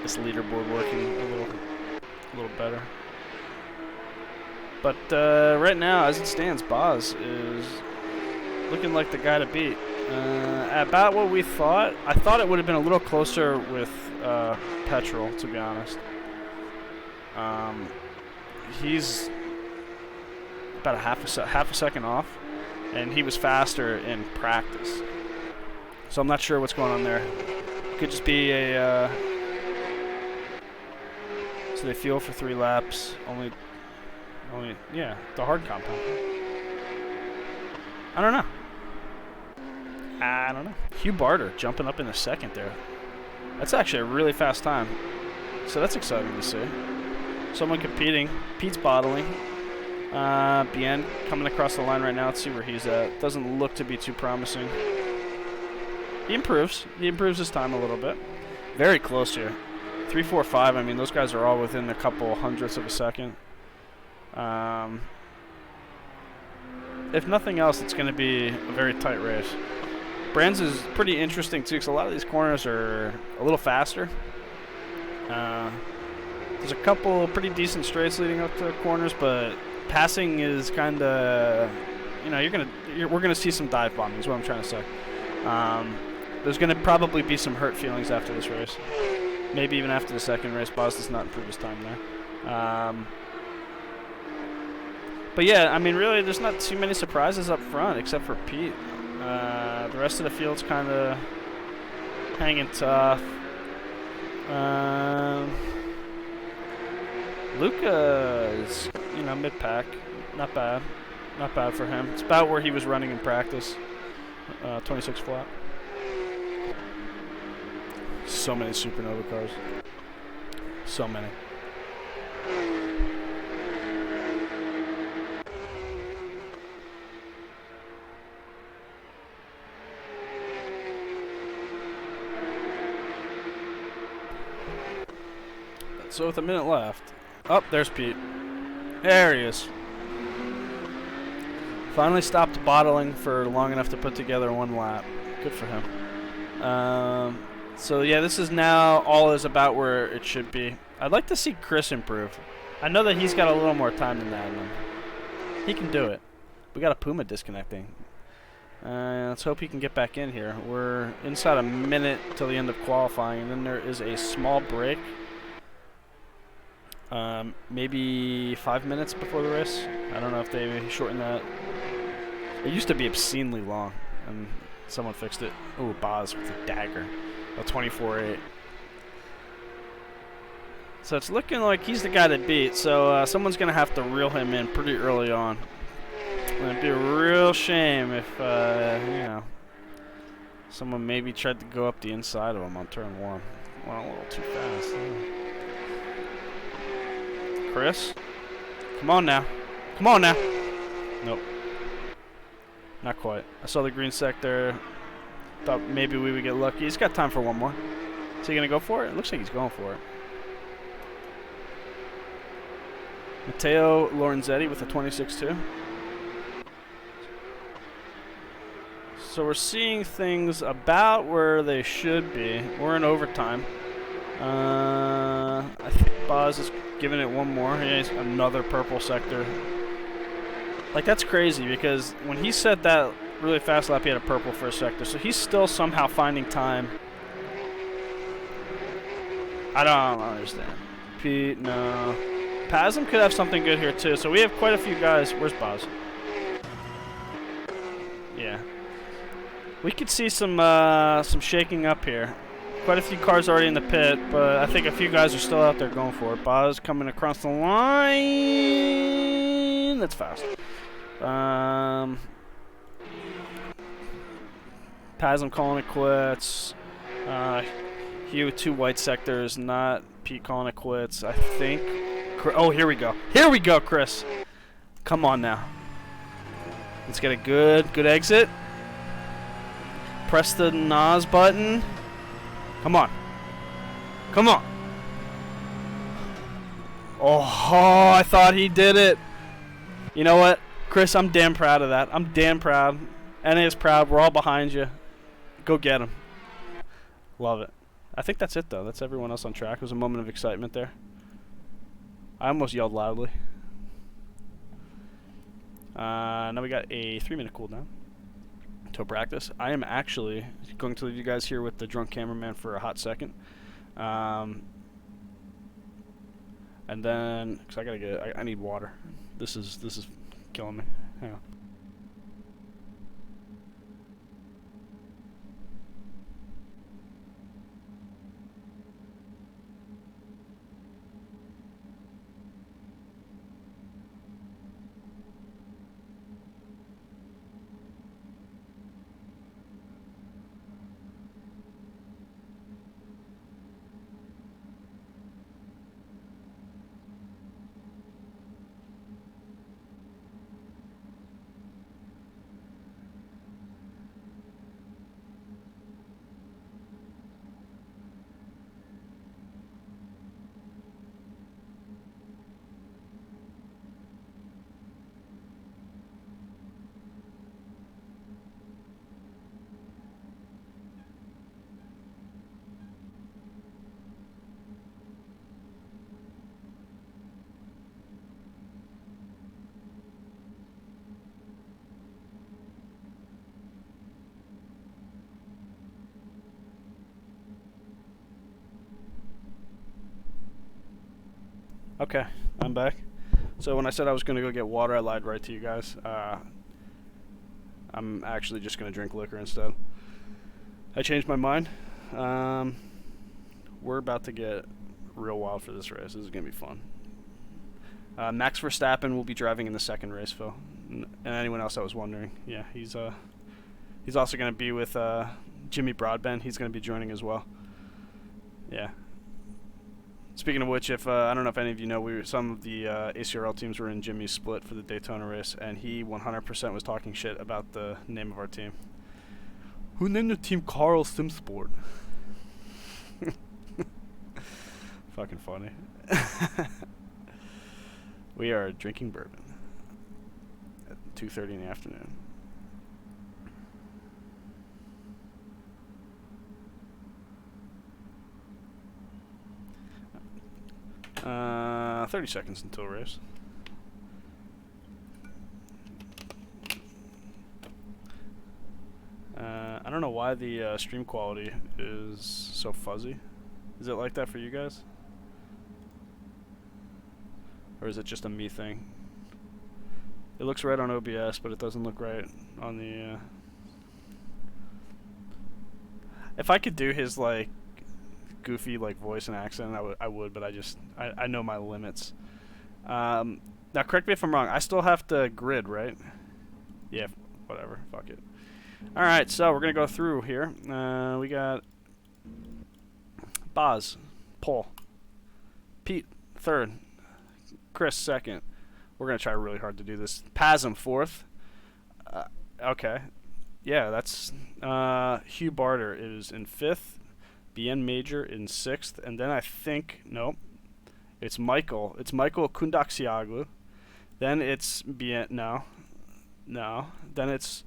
this leaderboard working a little better. But right now, as it stands, Boz is looking like the guy to beat. About what we thought. I thought it would have been a little closer with Petrol, to be honest. He's about half a second off, and he was faster in practice. So I'm not sure what's going on there. Could just be a so they fuel for 3 laps. Only yeah, the hard compound. I don't know. Hugh Barter jumping up in a second there. That's actually a really fast time. So that's exciting to see. Someone competing. Pete's bottling. Bien coming across the line right now. Let's see where he's at. Doesn't look to be too promising. He improves. He improves his time a little bit. Very close here. 3.45. I mean, those guys are all within a couple hundredths of a second. If nothing else, it's going to be a very tight race. Brands is pretty interesting, too, because a lot of these corners are a little faster. There's a couple pretty decent straights leading up to corners, but passing is kind of, we're gonna see some dive bombing is what I'm trying to say. There's gonna probably be some hurt feelings after this race, maybe even after the second race. Boz does not improve his time there. But yeah, I mean, really, there's not too many surprises up front except for Pete. The rest of the field's kind of hanging tough. Luca is, mid-pack. Not bad. Not bad for him. It's about where he was running in practice. 26 flat. so many Supernova cars. So many. So with a minute left. Oh, there's Pete. There he is. Finally stopped bottling for long enough to put together one lap. Good for him. So yeah, this is now all is about where it should be. I'd like to see Chris improve. I know that he's got a little more time than that in him. He can do it. We got a Puma disconnecting. Let's hope he can get back in here. We're inside a minute till the end of qualifying, and then there is a small break. Maybe 5 minutes before the race. I don't know if they shortened that. It used to be obscenely long, and someone fixed it. Ooh, Boz with a dagger. A 24-8. So it's looking like he's the guy to beat. So someone's going to have to reel him in pretty early on. It'd be a real shame if, you know, someone maybe tried to go up the inside of him on turn 1. Went a little too fast. Chris? Come on now. Come on now. Nope. Not quite. I saw the green sector. Thought maybe we would get lucky. He's got time for one more. Is he going to go for it? It looks like he's going for it. Matteo Lorenzetti with a 26-2. So we're seeing things about where they should be. We're in overtime. I think Boz is giving it one more. He has another purple sector. Like, that's crazy because when he set that really fast lap, he had a purple for a sector. So he's still somehow finding time. I don't understand. Pete, no. Pasm could have something good here, too. So we have quite a few guys. Where's Boz? Yeah. We could see some shaking up here. Quite a few cars already in the pit, but I think a few guys are still out there going for it. Boz coming across the line. That's fast. Pasm calling it quits. Hugh with 2 white sectors, not Pete calling it quits. I think. Oh, here we go. Here we go, Chris. Come on now. Let's get a good exit. Press the NOS button. Come on. Come on. Oh, I thought he did it. You know what, Chris, I'm damn proud of that. I'm damn proud. NA is proud. We're all behind you. Go get him. Love it. I think that's it, though. That's everyone else on track. It was a moment of excitement there. I almost yelled loudly. Now we got a 3-minute cooldown to practice. I am actually going to leave you guys here with the drunk cameraman for a hot second. And then, because I gotta get, I need water. This is killing me. Hang on. Okay, I'm back. So when I said I was going to go get water, I lied right to you guys. I'm actually just going to drink liquor instead. I changed my mind. We're about to get real wild for this race. This is going to be fun. Max Verstappen will be driving in the second race, Phil. And anyone else that was wondering, yeah, he's also going to be with Jimmy Broadbent. He's going to be joining as well. Yeah. Speaking of which, if I don't know if any of you know, some of the ACRL teams were in Jimmy's split for the Daytona race, and he 100% was talking shit about the name of our team. Who named the team Carl Simsport? Fucking funny. We are drinking bourbon at 2:30 in the afternoon. 30 seconds until race. I don't know why the stream quality is so fuzzy. Is it like that for you guys? Or is it just a me thing? It looks right on OBS, but it doesn't look right on the... If I could do his, like, goofy, like, voice and accent, I would, but I know my limits. Now, correct me if I'm wrong. I still have to grid, right? Yeah, whatever. Fuck it. Alright, so we're going to go through here. We got Boz, pole. Pete, third. Chris, second. We're going to try really hard to do this. Pasm, fourth. Okay. Yeah, that's... Hugh Barter is in fifth. BN Major in sixth. And then I think... Nope. It's Michael. It's Michael Kundaksiaglu. Then it's BN... No. No. Then it's...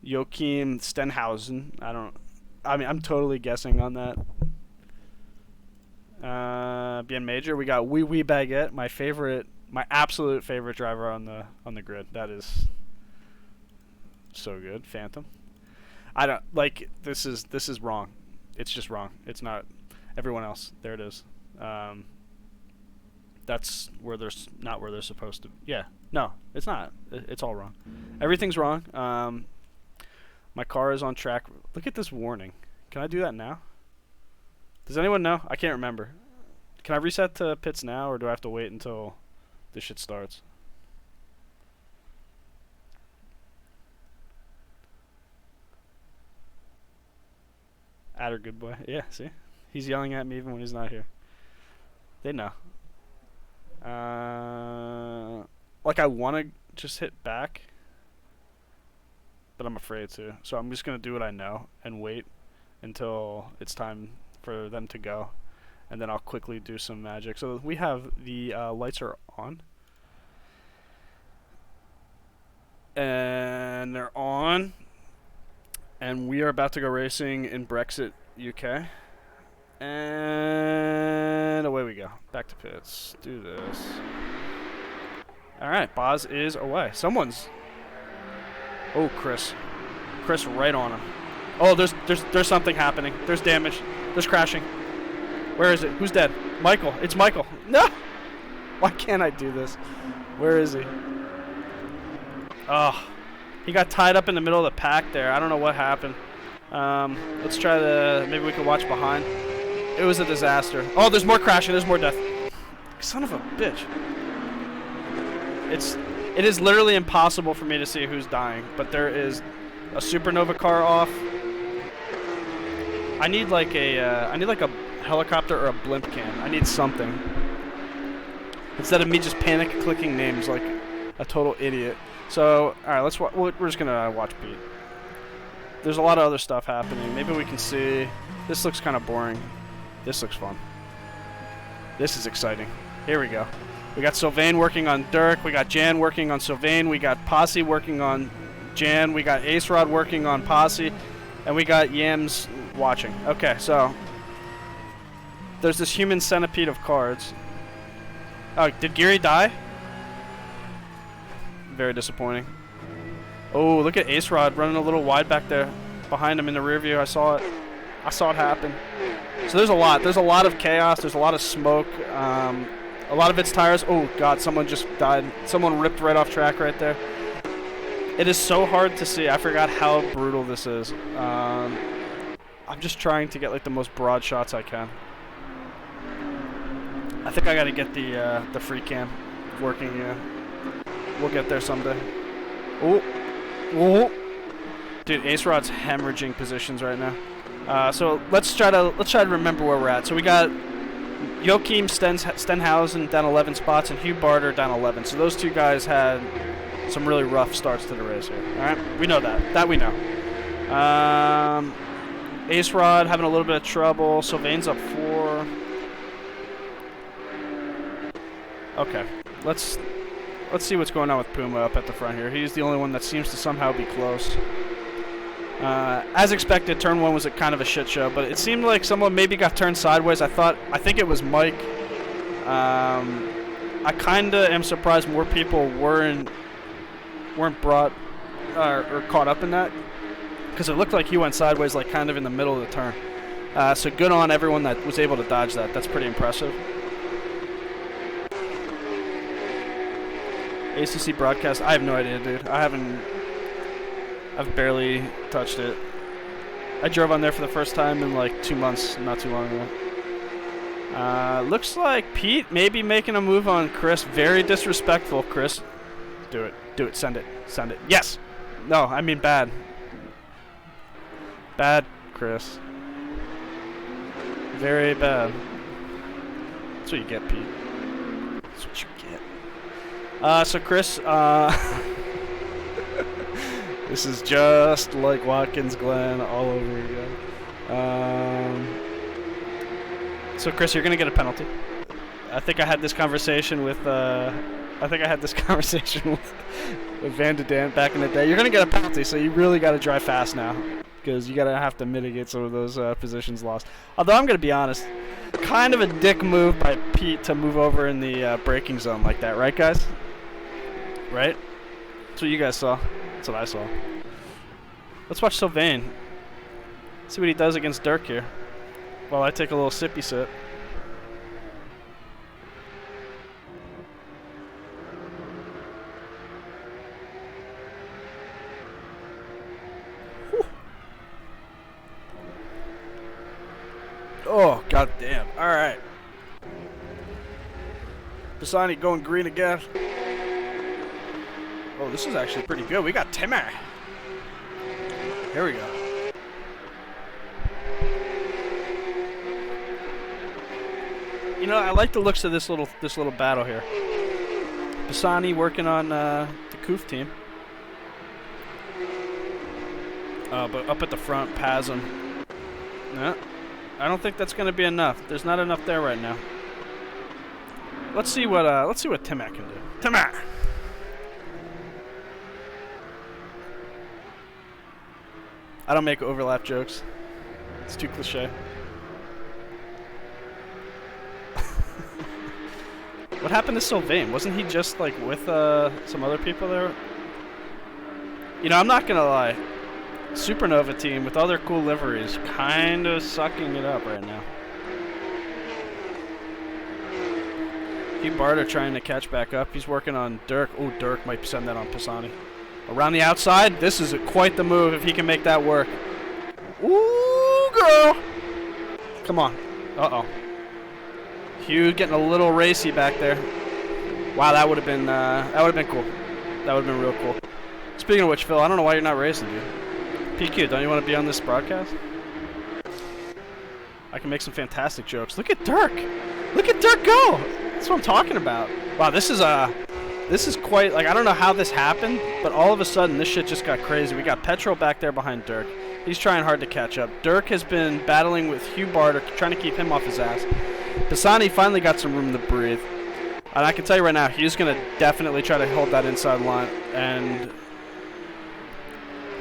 Joachim Stenhausen. I mean, I'm totally guessing on that. BN Major. We got Wee Wee Baguette, my absolute favorite driver on the grid. That is so good. Phantom. I don't like this is wrong. It's just wrong. It's not everyone else. There it is. That's where they're not where they're supposed to. Yeah. No, it's not. It's all wrong. Everything's wrong. My car is on track. Look at this warning. Can I do that now? Does anyone know? I can't remember. Can I reset to pits now, or do I have to wait until this shit starts? Adder, good boy. Yeah, see? He's yelling at me even when he's not here. They know. Like, I want to just hit back, but I'm afraid to. So I'm just going to do what I know and wait until it's time for them to go. And then I'll quickly do some magic. So we have the lights are on. And they're on. And we are about to go racing in Brexit, UK. And away we go. Back to pits. Do this. Alright, Boz is away. Someone's... Oh, Chris. Chris right on him. Oh, there's something happening. There's damage. There's crashing. Where is it? Who's dead? Michael. It's Michael. No! Why can't I do this? Where is he? Oh. He got tied up in the middle of the pack there. I don't know what happened. Let's try to... Maybe we can watch behind. It was a disaster. Oh, there's more crashing. There's more death. Son of a bitch. It is literally impossible for me to see who's dying, but there is a supernova car off. I need like a helicopter or a blimp cam. I need something. Instead of me just panic clicking names like a total idiot. So, all right, we're just gonna watch Pete. There's a lot of other stuff happening. Maybe we can see. This looks kind of boring. This looks fun. This is exciting. Here we go. We got Sylvain working on Dirk. We got Jan working on Sylvain. We got Posse working on Jan. We got Ace Rod working on Posse. And we got Yams watching. Okay, so there's this human centipede of cards. Oh, did Geary die? Very disappointing. Oh, look at Ace Rod running a little wide back there behind him in the rear view. I saw it. I saw it happen. So there's a lot. There's a lot of chaos. There's a lot of smoke. A lot of its tires. Oh, God, someone just died. Someone ripped right off track right there. It is so hard to see. I forgot how brutal this is. I'm just trying to get like the most broad shots I can. I think I got to get the free cam working here. We'll get there someday. Oh. Oh. Dude, Ace Rod's hemorrhaging positions right now. So let's try to remember where we're at. So we got Joachim Stenhausen down 11 spots and Hugh Barter down 11. So those two guys had some really rough starts to the race here. All right, we know that. That we know. Ace Rod having a little bit of trouble. Sylvain's up 4. Okay, let's see what's going on with Puma up at the front here. He's the only one that seems to somehow be close. As expected, turn 1 was a kind of a shit show, but it seemed like someone maybe got turned sideways. I think it was Mike. I kind of am surprised more people weren't brought or caught up in that, because it looked like he went sideways, like kind of in the middle of the turn. So good on everyone that was able to dodge that. That's pretty impressive. ACC broadcast, I have no idea, dude. I've barely touched it. I drove on there for the first time in like 2 months, not too long ago. Looks like Pete may be making a move on Chris. Very disrespectful, Chris. Do it. Do it. Send it. Send it. Yes! No, I mean bad. Bad, Chris. Very bad. That's what you get, Pete. That's what you get. So Chris, this is just like Watkins Glen all over again. So Chris, you're gonna get a penalty. I think I had this conversation with with Van de Dam back in the day. You're gonna get a penalty, so you really got to drive fast now, because you gotta have to mitigate some of those positions lost. Although I'm gonna be honest, kind of a dick move by Pete to move over in the braking zone like that, right, guys? Right? That's what you guys saw. That's what I saw. Let's watch Sylvain. See what he does against Dirk here, while I take a little sippy sip. Oh, goddamn. All right. Pisani going green again. Oh, this is actually pretty good. We got Timmer. Here we go. You know, I like the looks of this little battle here. Pisani working on the Koof team. But up at the front, Pasm. No, I don't think that's going to be enough. There's not enough there right now. Let's see what Timmer can do. Timmer. I don't make overlap jokes. It's too cliche. What happened to Sylvain? Wasn't he just like with some other people there? You know, I'm not gonna lie. Supernova team with all their cool liveries, kind of sucking it up right now. Hugh Barter trying to catch back up. He's working on Dirk. Oh, Dirk might send that on Pisani. Around the outside, this is quite the move if he can make that work. Ooh, girl! Come on. Uh-oh. Hugh getting a little racy back there. Wow, that would have been cool. That would have been real cool. Speaking of which, Phil, I don't know why you're not racing, dude. PQ, don't you want to be on this broadcast? I can make some fantastic jokes. Look at Dirk! Look at Dirk go! That's what I'm talking about. Wow, this is quite, like, I don't know how this happened, but all of a sudden this shit just got crazy. We got Petrol back there behind Dirk. He's trying hard to catch up. Dirk has been battling with Hugh Barter, trying to keep him off his ass. Pisani finally got some room to breathe. And I can tell you right now, he's going to definitely try to hold that inside line. And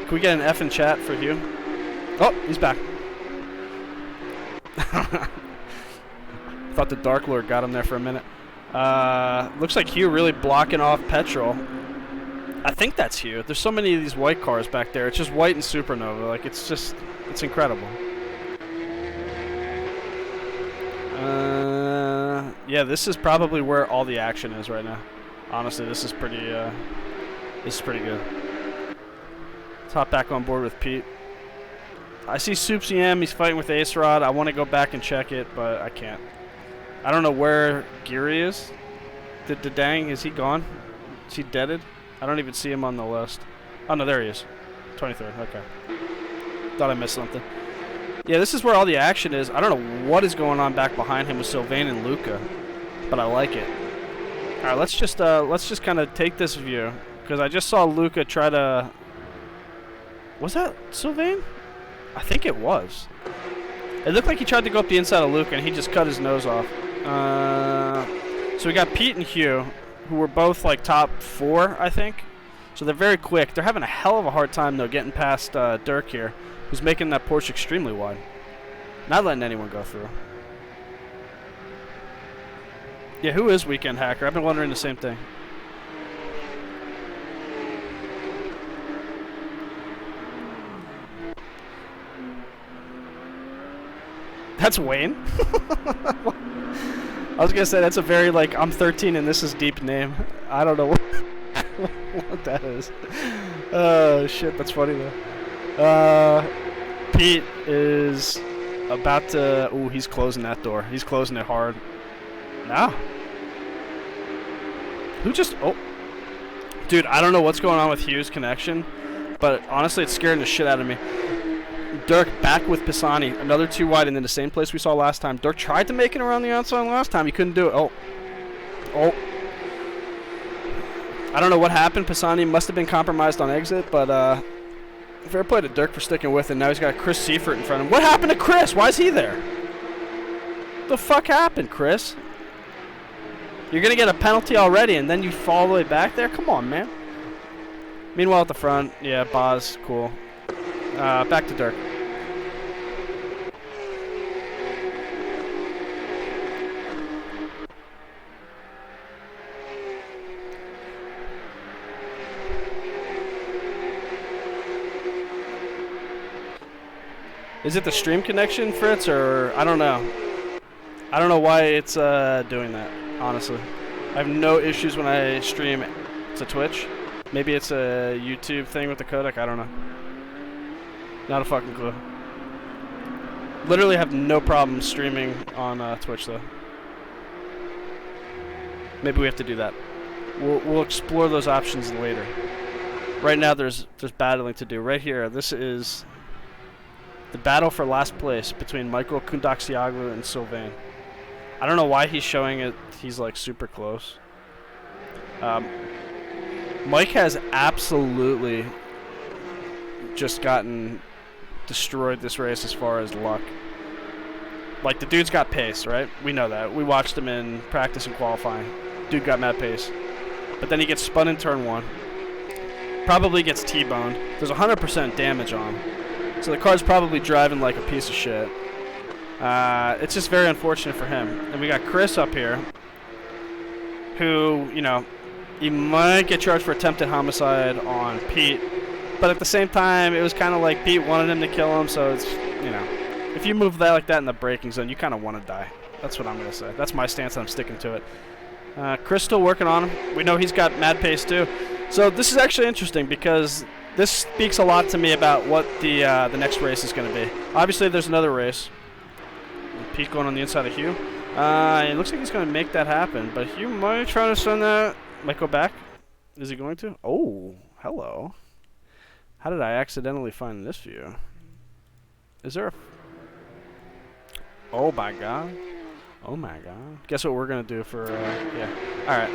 can we get an F in chat for Hugh? Oh, he's back. Thought the Dark Lord got him there for a minute. Looks like Hugh really blocking off Petrol. I think that's Hugh. There's so many of these white cars back there. It's just white and Supernova. Like, it's incredible. Yeah, this is probably where all the action is right now. Honestly, this is pretty good. Let's hop back on board with Pete. I see Soups EM. He's fighting with Ace Rod. I want to go back and check it, but I can't. I don't know where Geary is. The dang, is he gone? Is he deaded? I don't even see him on the list. Oh, no, there he is. 23rd, okay. Thought I missed something. Yeah, this is where all the action is. I don't know what is going on back behind him with Sylvain and Luca, but I like it. All right, let's just kind of take this view, because I just saw Luca try to. Was that Sylvain? I think it was. It looked like he tried to go up the inside of Luca, and he just cut his nose off. So we got Pete and Hugh, who were both like top 4, I think. So they're very quick. They're having a hell of a hard time though getting past Dirk here, who's making that Porsche extremely wide. Not letting anyone go through. Yeah, who is Weekend Hacker? I've been wondering the same thing. That's Wayne? I was going to say, that's a very, like, I'm 13 and this is deep name. I don't know what that is. Oh, shit, that's funny, though. Pete is about to... Ooh, he's closing that door. He's closing it hard. No. Who just... Oh. Dude, I don't know what's going on with Hugh's connection, but honestly, it's scaring the shit out of me. Dirk back with Pisani, another 2 wide, and then the same place we saw last time. Dirk tried to make it around the outside last time. He couldn't do it. Oh. I don't know what happened. Pisani must have been compromised on exit, but fair play to Dirk for sticking with it. Now he's got Chris Seifert in front of him. What happened to Chris? Why is he there? The fuck happened, Chris? You're going to get a penalty already, and then you fall all the way back there? Come on, man. Meanwhile, at the front, yeah, Boz, cool. Back to Dirk. Is it the stream connection, Fritz, or I don't know. I don't know why it's doing that, honestly. I have no issues when I stream to Twitch. Maybe it's a YouTube thing with the codec, I don't know. Not a fucking clue. Literally have no problem streaming on Twitch, though. Maybe we have to do that. We'll explore those options later. Right now, there's battling to do. Right here, this is the battle for last place between Michael Kundaksioglu and Sylvain. I don't know why he's showing it. He's like super close. Mike has absolutely just gotten destroyed this race as far as luck. Like, the dude's got pace, right? We know that. We watched him in practice and qualifying. Dude got mad pace. But then he gets spun in turn 1. Probably gets T-boned. There's 100% damage on him. So the car's probably driving like a piece of shit. It's just very unfortunate for him. And we got Chris up here, who, you know, he might get charged for attempted homicide on Pete. But at the same time, it was kind of like Pete wanted him to kill him, so it's, you know, if you move that like that in the braking zone, you kind of want to die. That's what I'm going to say. That's my stance, and I'm sticking to it. Chris still working on him. We know he's got mad pace too. So this is actually interesting because this speaks a lot to me about what the next race is going to be. Obviously, there's another race. Pete going on the inside of Hugh. It looks like he's going to make that happen, but Hugh might try to send that. Might go back. Is he going to? Oh, hello. How did I accidentally find this view? Is there a... Oh my god. Oh my god. Guess what we're going to do for... yeah. Alright.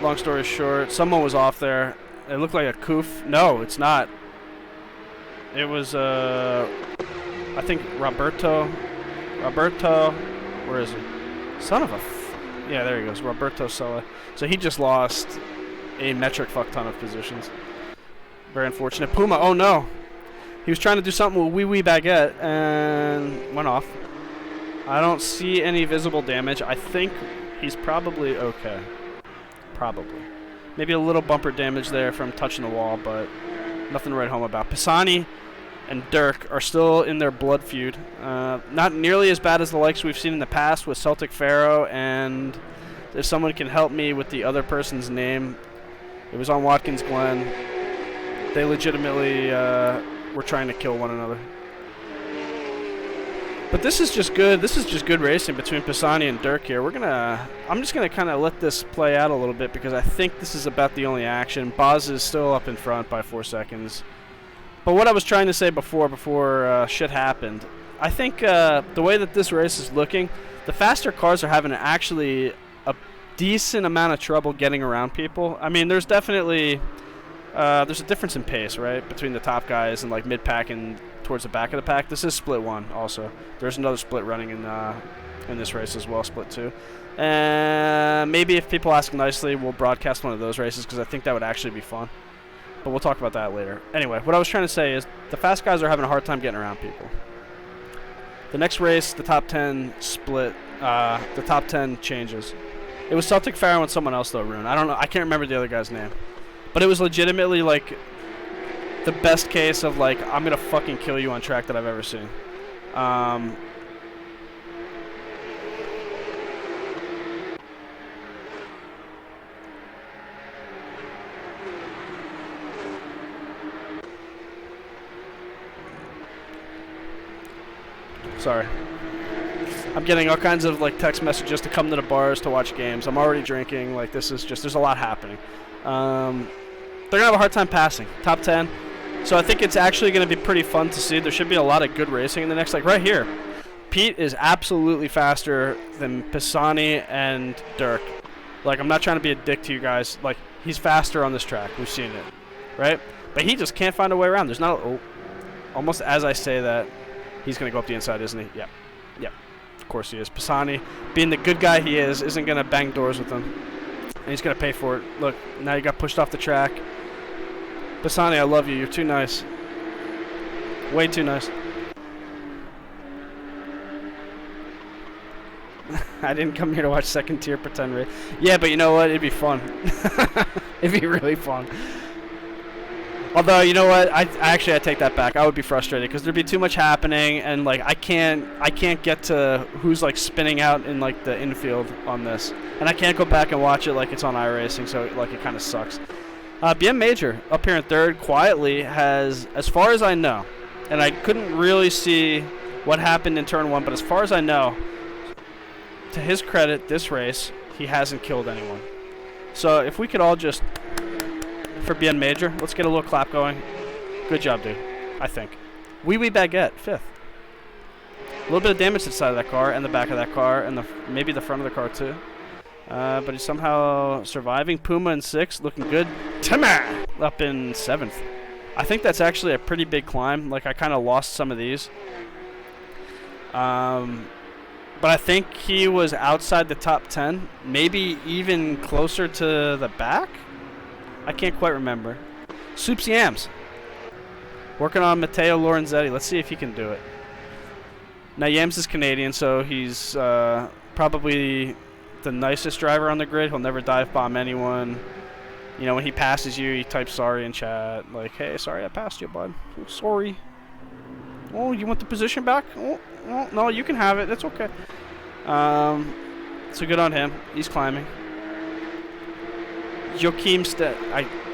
Long story short, someone was off there. It looked like a coof. No, it's not. It was, I think Roberto. Where is he? Son of a... yeah, there he goes. Roberto Sella. So he just lost a metric fuck ton of positions. Very unfortunate. Puma, oh no. He was trying to do something with Wee Wee Baguette and went off. I don't see any visible damage. I think he's probably okay. Probably. Maybe a little bumper damage there from touching the wall, but nothing to write home about. Pisani and Dirk are still in their blood feud. Not nearly as bad as the likes we've seen in the past with Celtic Pharaoh, and if someone can help me with the other person's name, it was on Watkins Glen. They legitimately were trying to kill one another. But this is just good. This is just good racing between Pisani and Dirk here. I'm just gonna kind of let this play out a little bit because I think this is about the only action. Boz is still up in front by 4 seconds. But what I was trying to say before shit happened, I think the way that this race is looking, the faster cars are having actually a decent amount of trouble getting around people. I mean, there's definitely there's a difference in pace, right, between the top guys and like mid-pack and towards the back of the pack. This is split 1 also. There's another split running in this race as well, split 2. And maybe if people ask nicely, we'll broadcast one of those races because I think that would actually be fun. But we'll talk about that later. Anyway, what I was trying to say is the fast guys are having a hard time getting around people. The next race, the top 10 split. The top 10 changes. It was Celtic Pharaoh and someone else though, Rune. I don't know. I can't remember the other guy's name. But it was legitimately like the best case of like I'm gonna fucking kill you on track that I've ever seen. Sorry. I'm getting all kinds of like text messages to come to the bars to watch games. I'm already drinking. Like this is just, there's a lot happening. They're gonna have a hard time passing top 10. So I think it's actually gonna be pretty fun to see. There should be a lot of good racing in the next, like right here. Pete is absolutely faster than Pisani and Dirk. Like I'm not trying to be a dick to you guys. Like he's faster on this track. We've seen it, right? But he just can't find a way around. There's not. Almost as I say that. He's going to go up the inside, isn't he? Yeah. Yeah. Of course he is. Pisani, being the good guy he is, isn't going to bang doors with him. And he's going to pay for it. Look, now you got pushed off the track. Pisani, I love you. You're too nice. Way too nice. I didn't come here to watch second tier pretend race. Yeah, but you know what? It'd be fun. It'd be really fun. Although, you know what? I take that back. I would be frustrated because there'd be too much happening, and like I can't get to who's like spinning out in like the infield on this, and I can't go back and watch it like it's on iRacing, so like it kind of sucks. BM Major up here in third quietly has, as far as I know, and I couldn't really see what happened in turn 1, but as far as I know, to his credit, this race he hasn't killed anyone. So if we could all just. For BN Major, let's get a little clap going. Good job, dude. I think. Wee Wee Baguette, 5th. A little bit of damage to the side of that car and the back of that car and maybe the front of the car too. But he's somehow surviving. Puma in 6th, looking good. Timmy up in 7th. I think that's actually a pretty big climb. Like I kind of lost some of these. But I think he was outside the top 10, maybe even closer to the back. I can't quite remember. Soups Yams. Working on Matteo Lorenzetti. Let's see if he can do it. Now, Yams is Canadian, so he's probably the nicest driver on the grid. He'll never dive bomb anyone. You know, when he passes you, he types sorry in chat. Like, hey, sorry I passed you, bud. Oh, sorry. Oh, you want the position back? Oh, no, you can have it. It's okay. So good on him. He's climbing. Joachim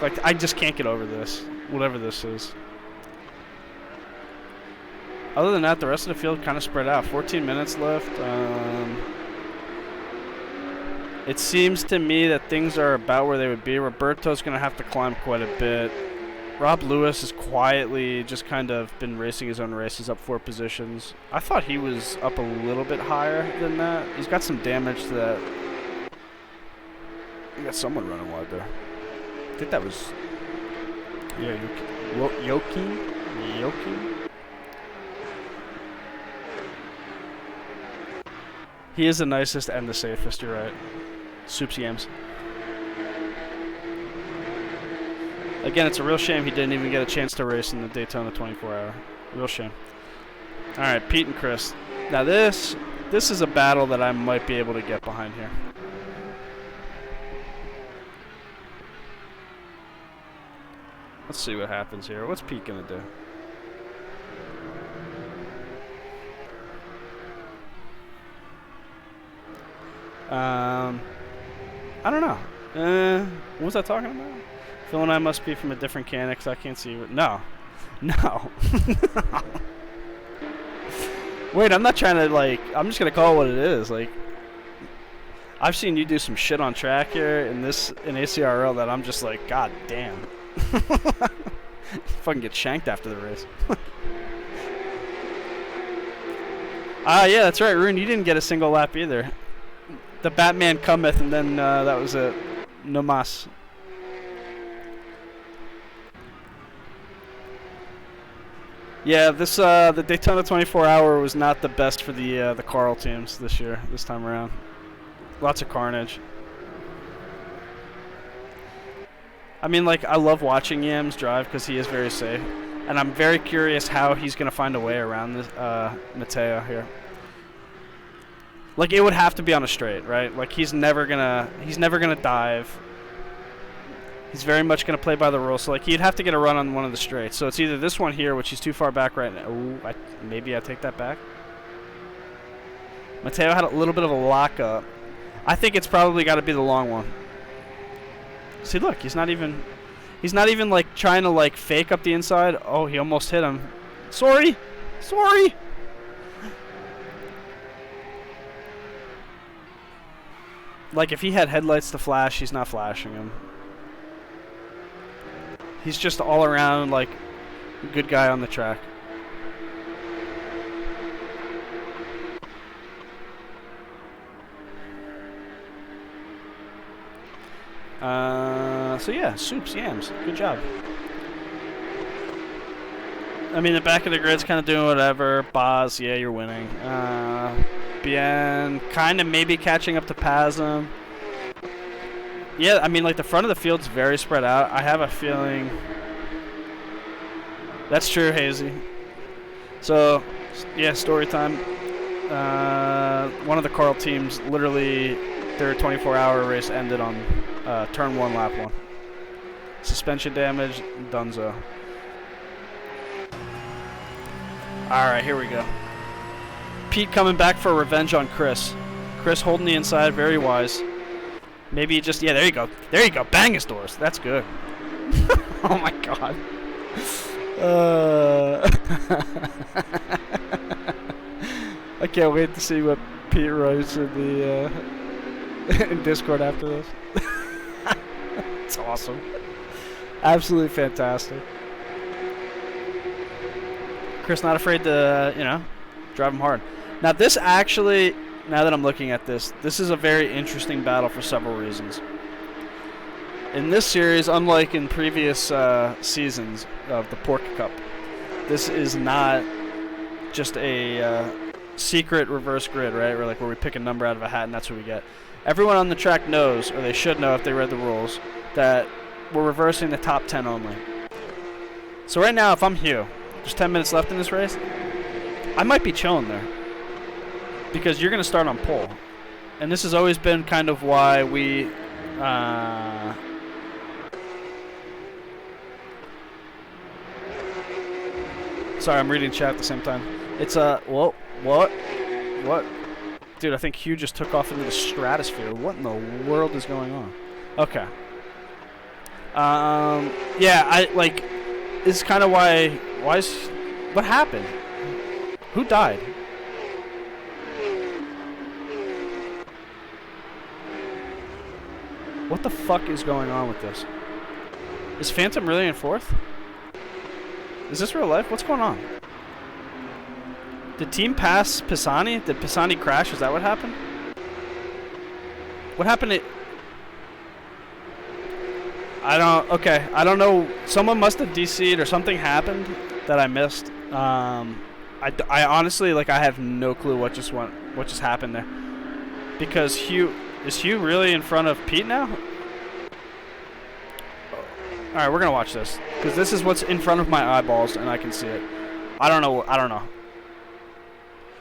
I just can't get over this, whatever this is. Other than that, the rest of the field kind of spread out. 14 minutes left. It seems to me that things are about where they would be. Roberto's going to have to climb quite a bit. Rob Lewis has quietly just kind of been racing his own races up 4 positions. I thought he was up a little bit higher than that. He's got some damage to that. We got someone running wide there. I think that was... Yeah, Yoki? He is the nicest and the safest, you're right. Soups Yams. Again, it's a real shame he didn't even get a chance to race in the Daytona 24-hour. Real shame. Alright, Pete and Chris. Now this is a battle that I might be able to get behind here. Let's see what happens here. What's Pete gonna do? I don't know. What was I talking about? Phil and I must be from a different can because I can't see you. No. No. Wait, I'm not trying to, like, I'm just going to call it what it is. Like, I've seen you do some shit on track here in ACRL that I'm just like, god damn. Fucking get shanked after the race. Yeah, that's right, Rune. You didn't get a single lap either. The Batman cometh, and then that was it. No mas. Yeah, the Daytona 24-hour was not the best for the Carl teams this time around. Lots of carnage. I mean, like, I love watching Yams drive because he is very safe, and I'm very curious how he's gonna find a way around this Mateo here. Like, it would have to be on a straight, right? Like, he's never gonna dive. He's very much going to play by the rules. So, like, he'd have to get a run on one of the straights. So it's either this one here, which he's too far back right now. Ooh, maybe I take that back. Mateo had a little bit of a lockup. I think it's probably got to be the long one. See, look, he's not even like trying to like fake up the inside. Oh, he almost hit him. Sorry. Like, if he had headlights to flash, he's not flashing him. He's just all around, like, a good guy on the track. So yeah, Soups, Yams, good job. I mean, the back of the grid's kind of doing whatever. Boz, yeah, you're winning. Bien, kind of maybe catching up to Pasm. Yeah, I mean, like, the front of the field's very spread out. I have a feeling... That's true, Hazy. So, yeah, story time. One of the Carl teams, literally, their 24-hour race ended on turn 1, lap 1. Suspension damage, dunzo. Alright, here we go. Pete coming back for revenge on Chris. Chris holding the inside, very wise. Maybe just, yeah, there you go. There you go. Bang his doors. That's good. Oh, my God. I can't wait to see what Pete writes in the in Discord after this. It's awesome. Absolutely fantastic. Chris not afraid to, you know, drive him hard. Now, this actually... Now that I'm looking at this, this is a very interesting battle for several reasons. In this series, unlike in previous seasons of the Porke Cup, this is not just a secret reverse grid, right? Where we pick a number out of a hat and that's what we get. Everyone on the track knows, or they should know if they read the rules, that we're reversing the top 10 only. So right now, if I'm Hugh, there's 10 minutes left in this race, I might be chilling there. Because you're going to start on pole. And this has always been kind of why we... Sorry, I'm reading chat at the same time. It's whoa, what? Dude, I think Hugh just took off into the stratosphere. What in the world is going on? Okay. Yeah, this is kind of what happened? Who died? What the fuck is going on with this? Is Phantom really in 4th? Is this real life? What's going on? Did team pass Pisani? Did Pisani crash? Is that what happened? What happened to... I don't know. Someone must have DC'd or something happened that I missed. I honestly, like, I have no clue what just happened there. Because is Hugh really in front of Pete now? Alright, we're gonna watch this. Because this is what's in front of my eyeballs and I can see it. I don't know.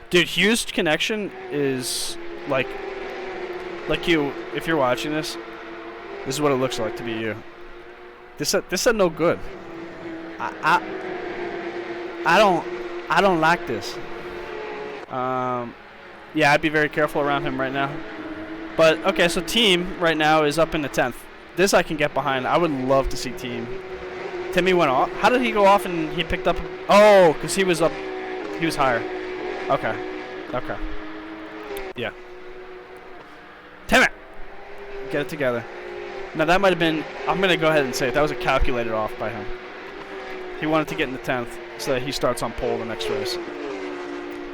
Dude, Hugh's connection is like you, if you're watching this is what it looks like to be you. This said no good. I don't like this. Yeah, I'd be very careful around him right now. But, okay, so Team right now is up in the 10th. This I can get behind. I would love to see Team. Timmy went off. How did he go off and he picked up? Oh, because he was up. He was higher. Okay. Yeah. Timmy! Get it together. Now, that might have been... I'm going to go ahead and say it. That was a calculated off by him. He wanted to get in the 10th so that he starts on pole the next race.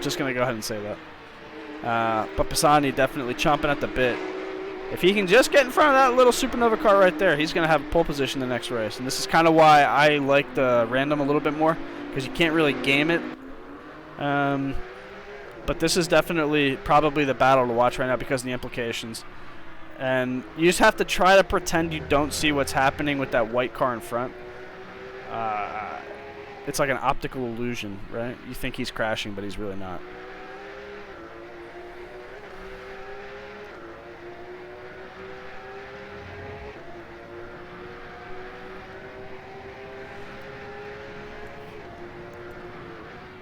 Just going to go ahead and say that. But Pisani definitely chomping at the bit. If he can just get in front of that little Supernova car right there, he's going to have pole position the next race. And this is kind of why I like the random a little bit more, because you can't really game it. But this is definitely probably the battle to watch right now because of the implications. And you just have to try to pretend you don't see what's happening with that white car in front. It's like an optical illusion, right? You think he's crashing, but he's really not.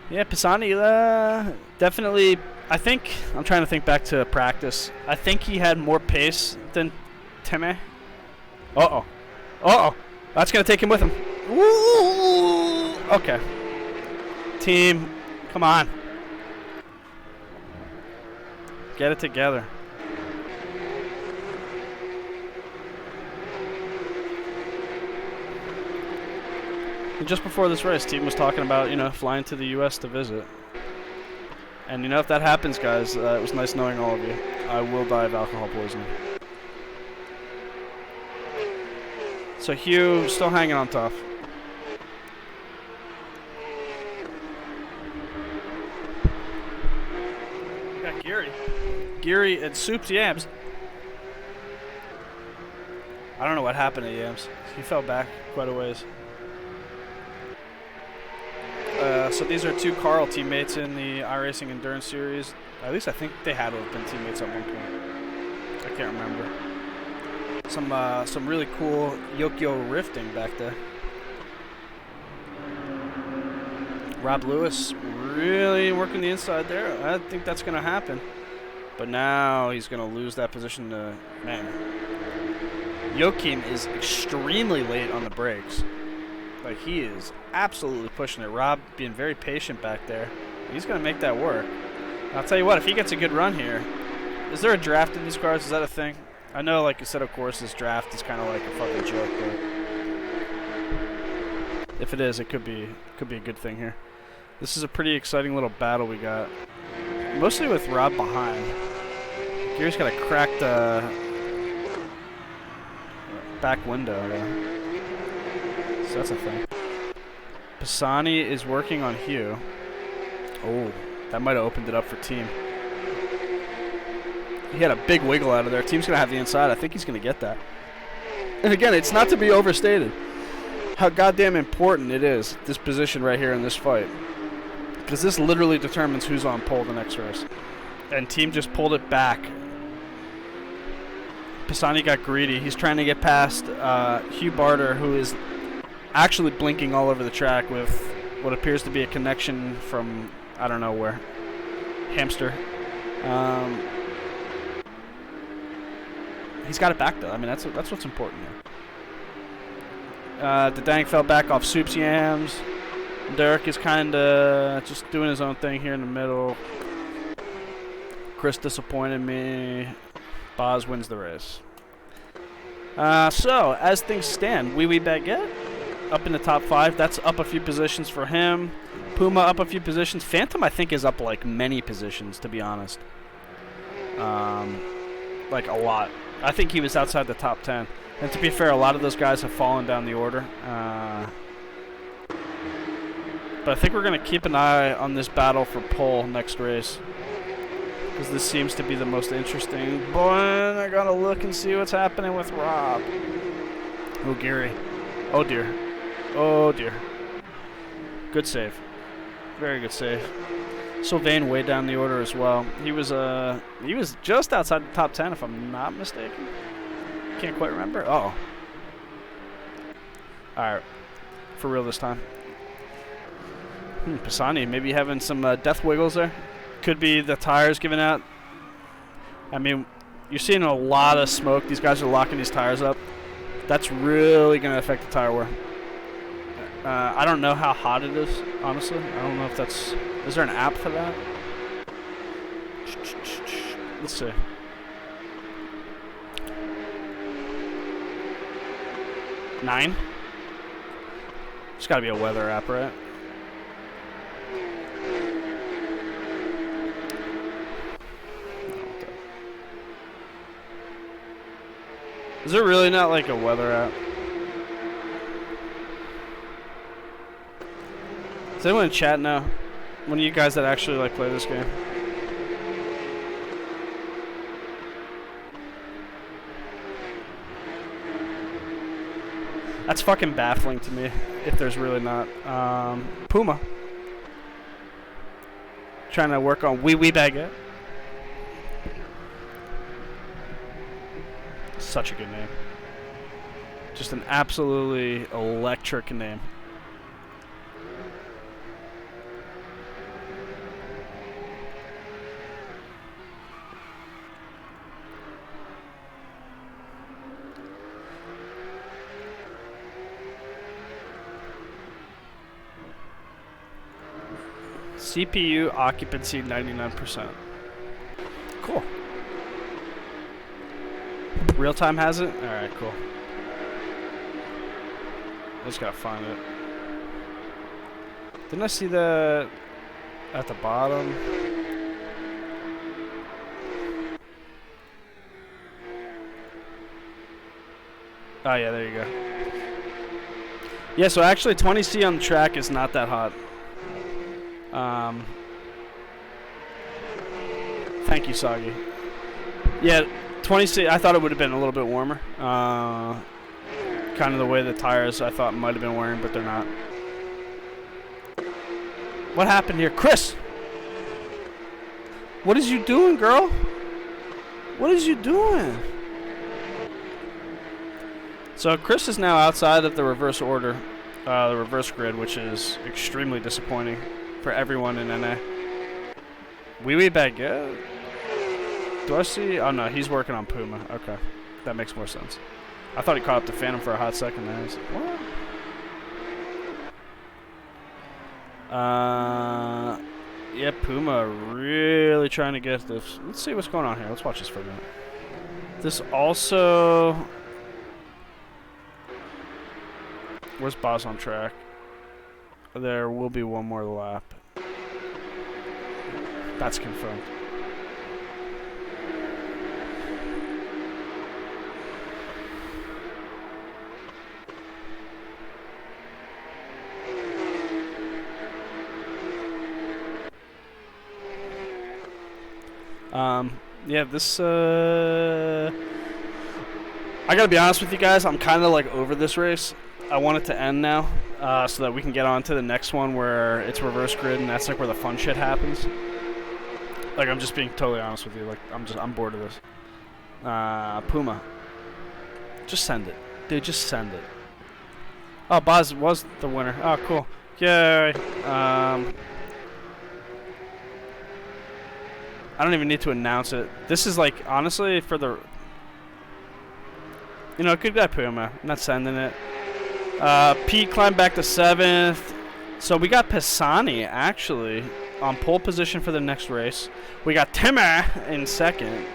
Yeah, Pisani, definitely. I think I'm trying to think back to practice. I think he had more pace than Teme. That's gonna take him with him. Ooh. Okay. Team, come on. Get it together. And just before this race, team was talking about, flying to the U.S. to visit. And, if that happens, guys, it was nice knowing all of you. I will die of alcohol poisoning. So Hugh still hanging on tough. We got Geary. Geary and Soups Yams. I don't know what happened to Yams. He fell back quite a ways. So these are two Carl teammates in the iRacing Endurance Series. At least I think they had to have been teammates at one point. I can't remember. Some really cool Yokio rifting back there. Rob Lewis really working the inside there. I think that's going to happen. But now he's going to lose that position to, man. Joachim is extremely late on the brakes. Like, he is absolutely pushing it. Rob being very patient back there. He's going to make that work. I'll tell you what, if he gets a good run here, is there a draft in these cars? Is that a thing? I know, like you said, of course, this draft is kind of like a fucking joke, but if it is, it could be a good thing here. This is a pretty exciting little battle we got. Mostly with Rob behind. Geary's got a cracked back window there. So that's a thing. Pisani is working on Hugh. Oh, that might have opened it up for Team. He had a big wiggle out of there. Team's going to have the inside. I think he's going to get that. And again, it's not to be overstated how goddamn important it is, this position right here in this fight. Because this literally determines who's on pole the next race. And Team just pulled it back. Pisani got greedy. He's trying to get past Hugh Barter, who is actually blinking all over the track with what appears to be a connection from I don't know where. Hamster. He's got it back though. I mean that's what's important here. The Dank fell back off Soups Yams. Derek is kind of just doing his own thing here in the middle. Chris disappointed me. Boz wins the race. So as things stand, Wee Wee Baguette up in the top 5. That's up a few positions for him. Puma up a few positions. Phantom, I think, is up like many positions, to be honest. Like a lot. I think he was outside the top 10. And to be fair, a lot of those guys have fallen down the order. But I think we're going to keep an eye on this battle for pole next race. Because this seems to be the most interesting. But I got to look and see what's happening with Rob. Oh, Geary. Oh, dear. Oh, dear. Good save. Very good save. Sylvain way down the order as well. He was just outside the top 10, if I'm not mistaken. Can't quite remember. Uh-oh. All right. For real this time. Pisani maybe having some death wiggles there. Could be the tires giving out. I mean, you're seeing a lot of smoke. These guys are locking these tires up. That's really going to affect the tire wear. I don't know how hot it is, honestly. I don't know if that's... Is there an app for that? Let's see. Nine? There's got to be a weather app, right? Is there really not like a weather app? Does anyone in chat know? One of you guys that actually like play this game? That's fucking baffling to me. If there's really not. Puma. Trying to work on wee baguette. Such a good name. Just an absolutely electric name. CPU occupancy 99%. Cool. Real time has it? Alright, cool. I just gotta find it. Didn't I see that at the bottom? Oh yeah, there you go. Yeah, so actually 20C on the track is not that hot. Thank you, Soggy. Yeah, 20C, I thought it would have been a little bit warmer. Kind of the way the tires I thought might have been wearing, but they're not. What happened here? Chris! What is you doing, girl? What is you doing? So Chris is now outside of the reverse order, the reverse grid, which is extremely disappointing for everyone in NA. Wee baguette? Do I see? Oh no, he's working on Puma. Okay, that makes more sense. I thought he caught up to Phantom for a hot second there. I was like, what? Yeah, Puma really trying to get this. Let's see what's going on here. Let's watch this for a minute. This also... Where's Boz on track? There will be one more lap. That's confirmed. Yeah, this, I gotta be honest with you guys, I'm kind of like over this race. I want it to end now, so that we can get on to the next one where it's reverse grid and that's like where the fun shit happens. Like, I'm just being totally honest with you. Like, I'm bored of this. Puma. Just send it. Dude, just send it. Oh, Boz was the winner. Oh, cool. Yay. I don't even need to announce it. This is like, honestly, for the... You know, good guy Puma. I'm not sending it. Pete climbed back to 7th. So we got Pisani, actually, on pole position for the next race. We got Timmer in 2nd.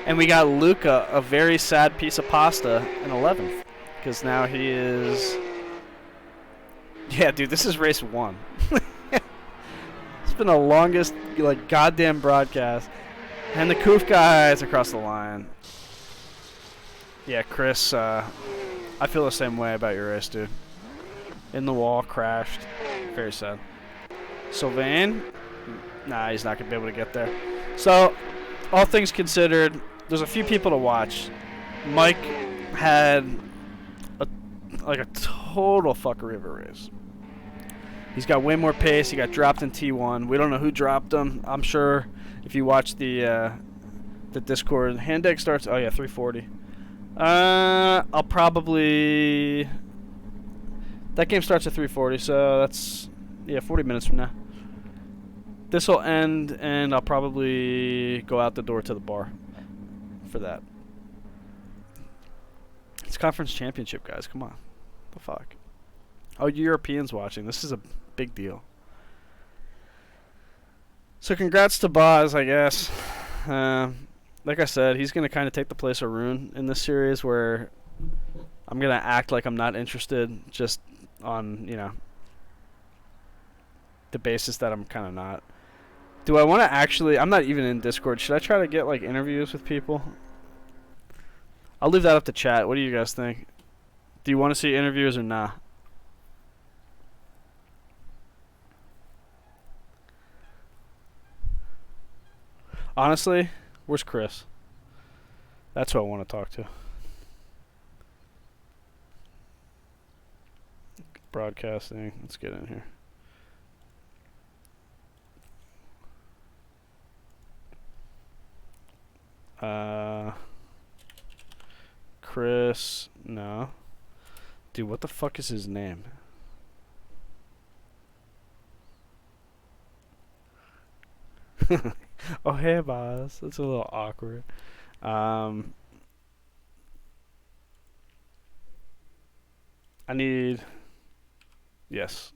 And we got Luca, a very sad piece of pasta, in 11th. Because now he is... Yeah, dude, this is race 1. It's been the longest, like, goddamn broadcast. And the Koof guys across the line. Yeah, Chris, I feel the same way about your race, dude. In the wall, crashed. Very sad. Sylvain? Nah, he's not going to be able to get there. So, all things considered, there's a few people to watch. Mike had a total fuckery of a race. He's got way more pace. He got dropped in T1. We don't know who dropped him. I'm sure if you watch the Discord, Handeg starts. Oh yeah, 340. I'll probably. That game starts at 340, so that's 40 minutes from now. This will end, and I'll probably go out the door to the bar for that. It's conference championship, guys. Come on, the fuck. Oh, Europeans watching. This is a big deal. So congrats to Boz, I guess. Like I said, he's going to kind of take the place of Rune in this series, where I'm going to act like I'm not interested just on, you know, the basis that I'm kind of not. Do I want to actually... I'm not even in Discord. Should I try to get, like, interviews with people? I'll leave that up to chat. What do you guys think? Do you want to see interviews or nah? Honestly, where's Chris? That's who I want to talk to. Broadcasting. Let's get in here. Chris. No. Dude, what the fuck is his name? Oh, hey, boss. That's a little awkward. I need... Yes.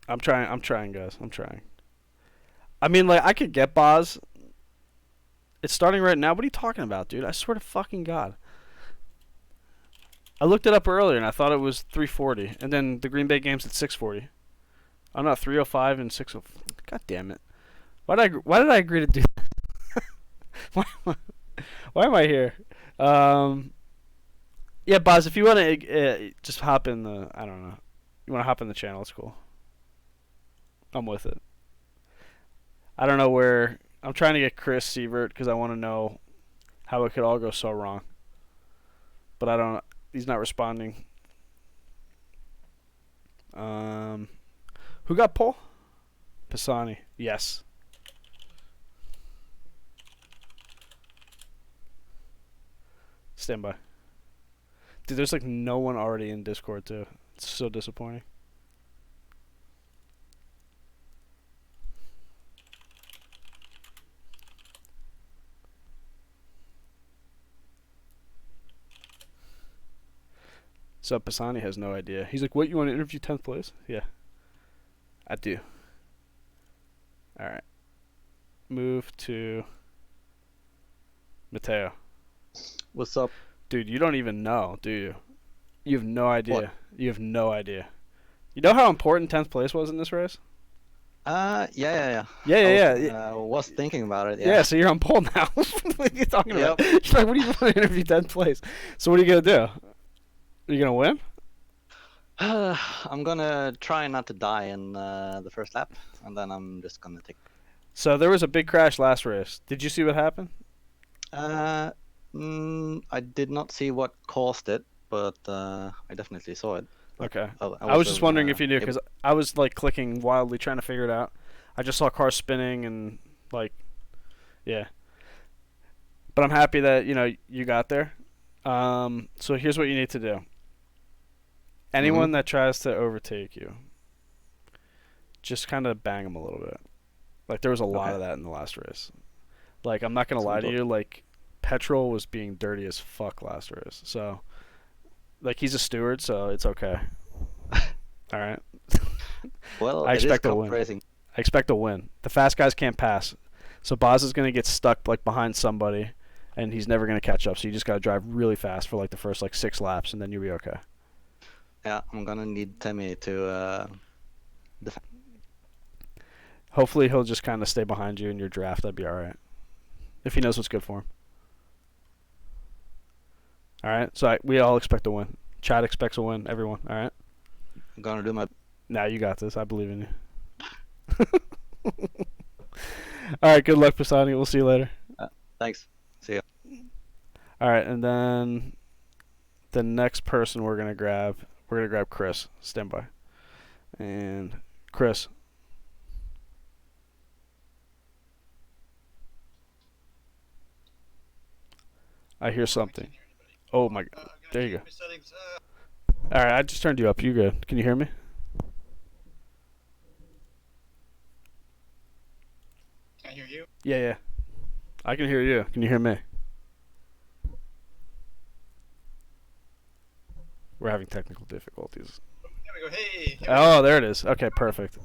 I'm trying, guys. I'm trying. I mean, like, I could get Boz. It's starting right now. What are you talking about, dude? I swear to fucking God. I looked it up earlier, and I thought it was 340. And then the Green Bay game's at 640. I'm not 305 and 605. God damn it. Why did I agree to do that? why am I here? Yeah, Boz, if you want to just hop in the... I don't know. You want to hop in the channel, it's cool. I'm with it. I don't know where... I'm trying to get Chris Sievert because I want to know how it could all go so wrong. But I don't... He's not responding. Who got pull? Pisani. Yes. Stand by. Dude, there's like no one already in Discord too. It's so disappointing. So Pisani has no idea. He's like, what, you want to interview 10th place? Yeah. I do. Alright. Move to Mateo. What's up? Dude, you don't even know, do you? You have no idea. What? You have no idea. You know how important 10th place was in this race? Yeah. Yeah. I was thinking about it. Yeah, so you're on pole now. What are you talking about? You're like, what do you want to interview 10th place? So what are you going to do? Are you going to win? I'm gonna try not to die in the first lap, and then I'm just gonna take... So there was a big crash last race. Did you see what happened? I did not see what caused it, but I definitely saw it. Okay. I was just wondering if you knew, because I was like clicking wildly trying to figure it out. I just saw cars spinning and like, yeah. But I'm happy that, you got there. So here's what you need to do. Anyone that tries to overtake you, just kind of bang them a little bit. Like, there was a lot of that in the last race. Like, I'm not going to lie to you, like, Petrol was being dirty as fuck last race. So, like, he's a steward, so it's okay. All right? Well, I expect a win. Racing. I expect a win. The fast guys can't pass. So Boz is going to get stuck, like, behind somebody, and he's never going to catch up. So you just got to drive really fast for, like, the first, like, 6 laps, and then you'll be okay. Yeah, I'm gonna need Temi to defend. Hopefully he'll just kind of stay behind you in your draft. That'd be all right. If he knows what's good for him. All right. So we all expect a win. Chad expects a win. Everyone. All right. I'm gonna do my... Nah, you got this. I believe in you. All right. Good luck, Pisani. We'll see you later. Thanks. See ya. All right. And then the next person we're going to grab Chris. Stand by. And Chris. I hear something. Oh my God. There you go. Alright, I just turned you up. You good. Can you hear me? Can I hear you? Yeah. I can hear you. Can you hear me? We're having technical difficulties. There we go. Hey. Oh, there it is. Okay, perfect.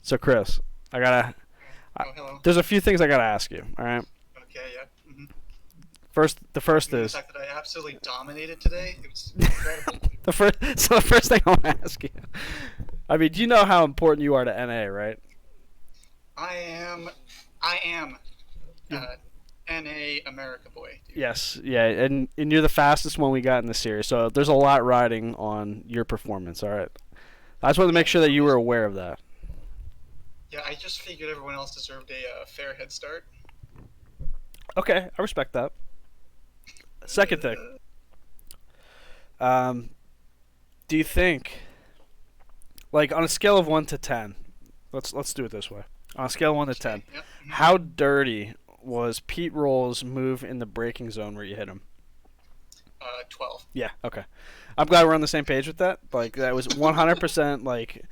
So, Chris, hello. there's a few things I gotta ask you. All right. Okay. Yeah. The first The is fact that I absolutely dominated today, it was incredible. So the first thing I want to ask you, I mean, do you know how important you are to NA, right? I am NA America boy. Dude. Yes, yeah, and you're the fastest one we got in the series, so there's a lot riding on your performance. All right, I just wanted to make sure that you were aware of that. Yeah, I just figured everyone else deserved a fair head start. Okay, I respect that. Second thing, do you think, like on a scale of 1 to 10, let's do it this way. On a scale of 1 to 10, Yep. how dirty was Pete Roll's move in the braking zone where you hit him? 12. Yeah, okay. I'm glad we're on the same page with that. Like that was 100% like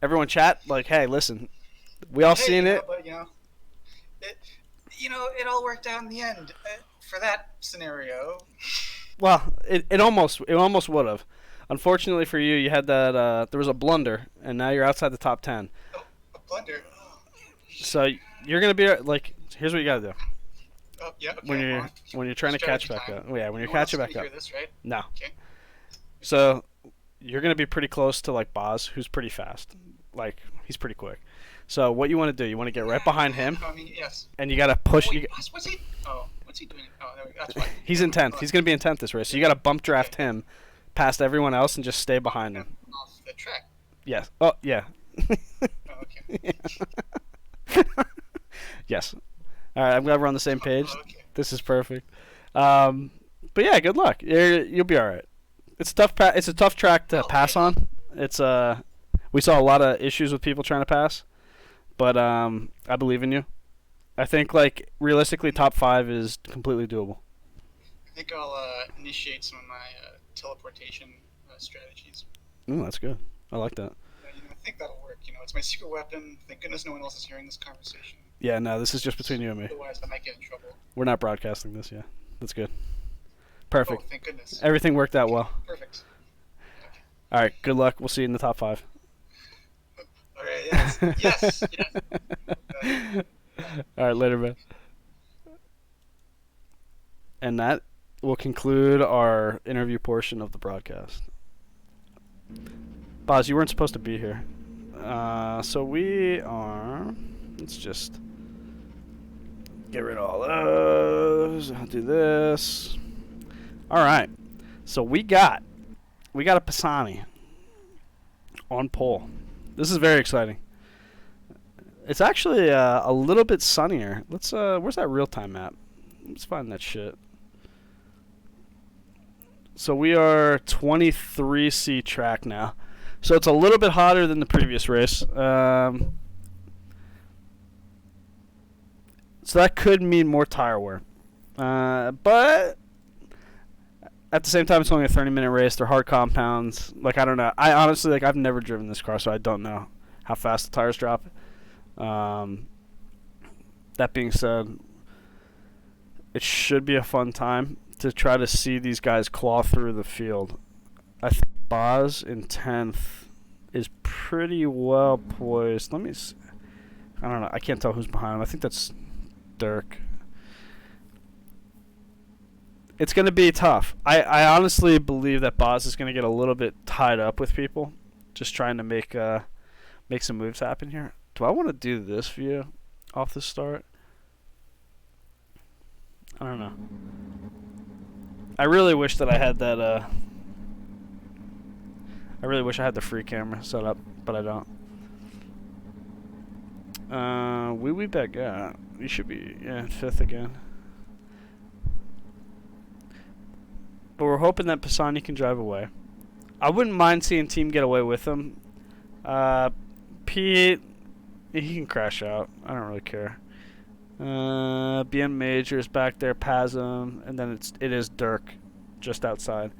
everyone chat like, hey, listen, we all seen it. But it all worked out in the end for that scenario. Well, it almost would have. Unfortunately for you, you had that there was a blunder, and now you're outside the top 10. Oh, a blunder. Oh. So you're gonna be like, here's what you gotta do Oh, yeah. Okay. when you're trying to catch back up. Oh, yeah, when you're catching back up. Hear this, right? No. Okay. So you're gonna be pretty close to like Boz, who's pretty fast. Like he's pretty quick. So what you want to do? You want to get right behind him, I mean, yes. and you gotta push. Wait, what's he? Oh, what's he doing? Oh, there we go. That's fine. He's in 10th. He's gonna be in 10th this race. So you gotta bump draft him past everyone else and just stay behind him. Off the track. Yes. Oh yeah. Oh, okay. Yes. All right. I'm glad we're on the same page. Oh, okay. This is perfect. But yeah, good luck. You'll be all right. It's tough. It's a tough track to pass on. It's we saw a lot of issues with people trying to pass, but I believe in you. I think like realistically, top 5 is completely doable. I think I'll initiate some of my teleportation strategies. Ooh, that's good. I like that. I think that'll work. It's my secret weapon. Thank goodness no one else is hearing this conversation. Yeah, no, this is just between you and me. Otherwise, I might get in trouble. We're not broadcasting this. Yeah, that's good. Perfect. Oh, thank goodness. Everything worked out well. Perfect. All right. Good luck. We'll see you in the top 5. All right. Yes. Yes. All right, later, man. And that will conclude our interview portion of the broadcast. Boz, you weren't supposed to be here. So we are... Let's just get rid of all those. I'll do this. All right. So we got a Pisani on pole. This is very exciting. It's actually a little bit sunnier. Let's where's that real-time map? Let's find that shit. So we are 23C track now. So it's a little bit hotter than the previous race. So that could mean more tire wear. But at the same time, it's only a 30-minute race. They're hard compounds. Like, I don't know. I honestly, like, I've never driven this car, so I don't know how fast the tires drop. That being said, it should be a fun time to try to see these guys claw through the field. I think Boz in 10th is pretty well poised. Let me see. I don't know. I can't tell who's behind him. I think that's Dirk. It's going to be tough. I honestly believe that Boz is going to get a little bit tied up with people, just trying to make some moves happen here. Do I want to do this view off the start? I don't know. I really wish that I had that. I really wish I had the free camera set up, but I don't. We back out. We should be 5th again. But we're hoping that Pisani can drive away. I wouldn't mind seeing Team get away with him. Pete, he can crash out. I don't really care. BM Majors back there, Pasm, and then it is Dirk just outside.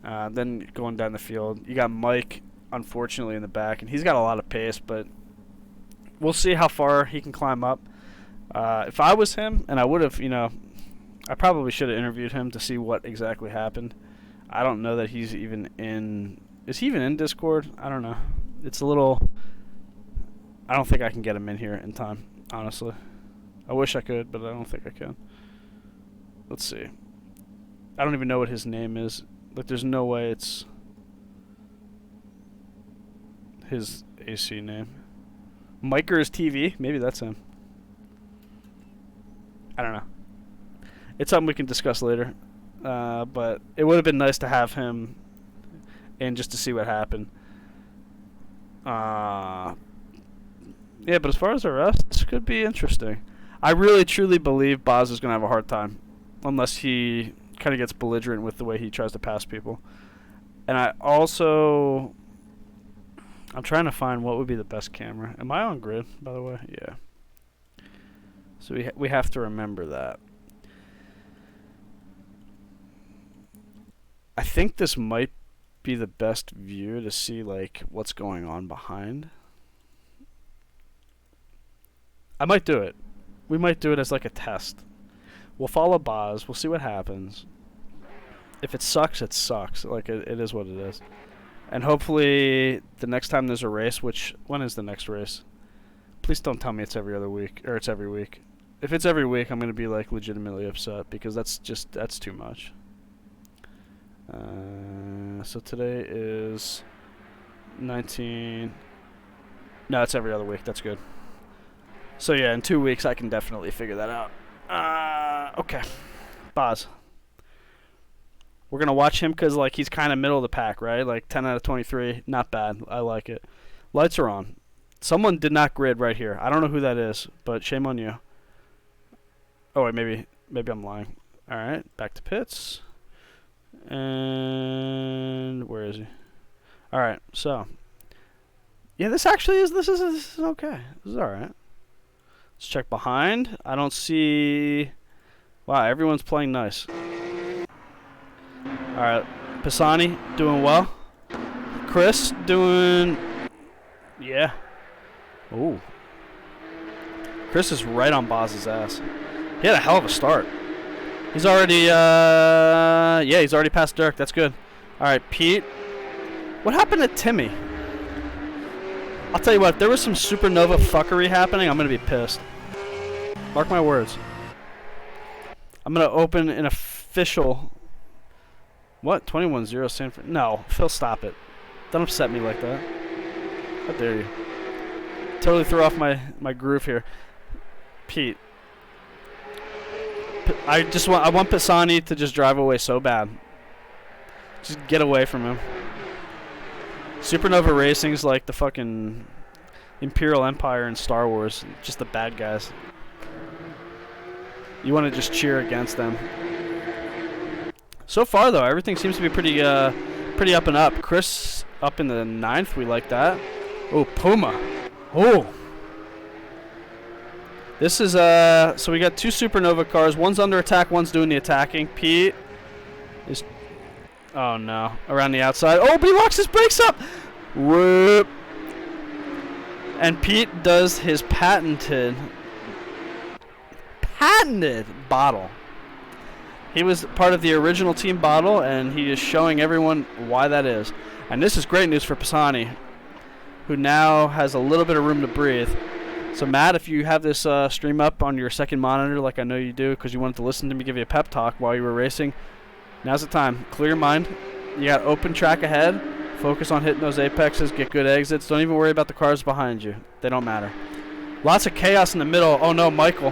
Then going down the field, you got Mike, unfortunately, in the back, and he's got a lot of pace, but we'll see how far he can climb up. If I was him, and I would have, I probably should have interviewed him to see what exactly happened. I don't know that he's even in... Is he even in Discord? I don't know. It's a little... I don't think I can get him in here in time, honestly. I wish I could, but I don't think I can. let's see. I don't even know what his name is. Like, there's no way it's his AC name. Mikers TV? Maybe that's him. I don't know. It's something we can discuss later. But it would have been nice to have him in just to see what happened. Yeah, but as far as the rest, this could be interesting. I really, truly believe Boz is going to have a hard time. Unless he kind of gets belligerent with the way he tries to pass people. And I'm trying to find what would be the best camera. Am I on grid, by the way? Yeah. So we have to remember that. I think this might be the best view to see like what's going on behind. I might do it. We might do it as like a test. We'll follow Boz. We'll see what happens. If it sucks, it sucks. Like it is what it is. And hopefully the next time there's a race, when is the next race? Please don't tell me it's every other week or it's every week. If it's every week, I'm gonna be like legitimately upset because that's too much. So today is 19. No, it's every other week. That's good. So yeah, in 2 weeks I can definitely figure that out. Okay, Boz. We're gonna watch him because like he's kind of middle of the pack, right? Like 10 out of 23, not bad. I like it. Lights are on. Someone did not grid right here. I don't know who that is, but shame on you. Oh wait, maybe I'm lying. All right, back to pits. And where is he? All right, so yeah, this is okay. This is all right. Let's check behind. I don't see. Wow, everyone's playing nice. All right, Pisani doing well. Chris doing. Yeah. Ooh. Chris is right on Boz's ass. He had a hell of a start. He's already, he's already past Dirk. That's good. All right, Pete. What happened to Timmy? I'll tell you what, if there was some supernova fuckery happening, I'm going to be pissed. Mark my words. I'm going to open an official... What? 21-0 Sanford? No, Phil, stop it. Don't upset me like that. How dare you. Totally threw off my groove here. Pete. I want Pisani to just drive away so bad. Just get away from him. Supernova Racing's like the fucking Imperial Empire in Star Wars. Just the bad guys. You want to just cheer against them. So far, though, everything seems to be pretty up and up. Chris up in the 9th. We like that. Oh, Puma. Oh. This is, so we got 2 Supernova cars. One's under attack, one's doing the attacking. Pete is, oh no, around the outside. Oh, but he locks his brakes up! Whoop. And Pete does his patented bottle. He was part of the original team bottle, and he is showing everyone why that is. And this is great news for Pisani, who now has a little bit of room to breathe. So, Matt, if you have this stream up on your second monitor, like I know you do, because you wanted to listen to me give you a pep talk while you were racing, now's the time. Clear your mind. You got open track ahead. Focus on hitting those apexes. Get good exits. Don't even worry about the cars behind you. They don't matter. Lots of chaos in the middle. Oh, no, Michael.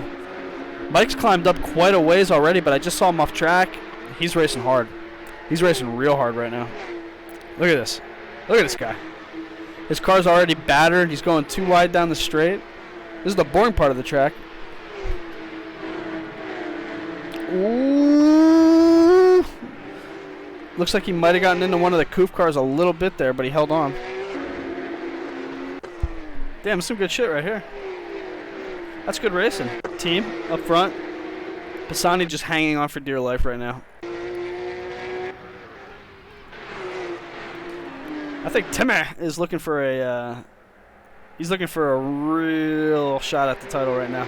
Mike's climbed up quite a ways already, but I just saw him off track. He's racing hard. He's racing real hard right now. Look at this. Look at this guy. His car's already battered. He's going too wide down the straight. This is the boring part of the track. Ooh. Looks like he might have gotten into one of the Koof cars a little bit there, but he held on. Damn, some good shit right here. That's good racing. Team up front. Pisani just hanging on for dear life right now. I think Timmy is looking for a real shot at the title right now.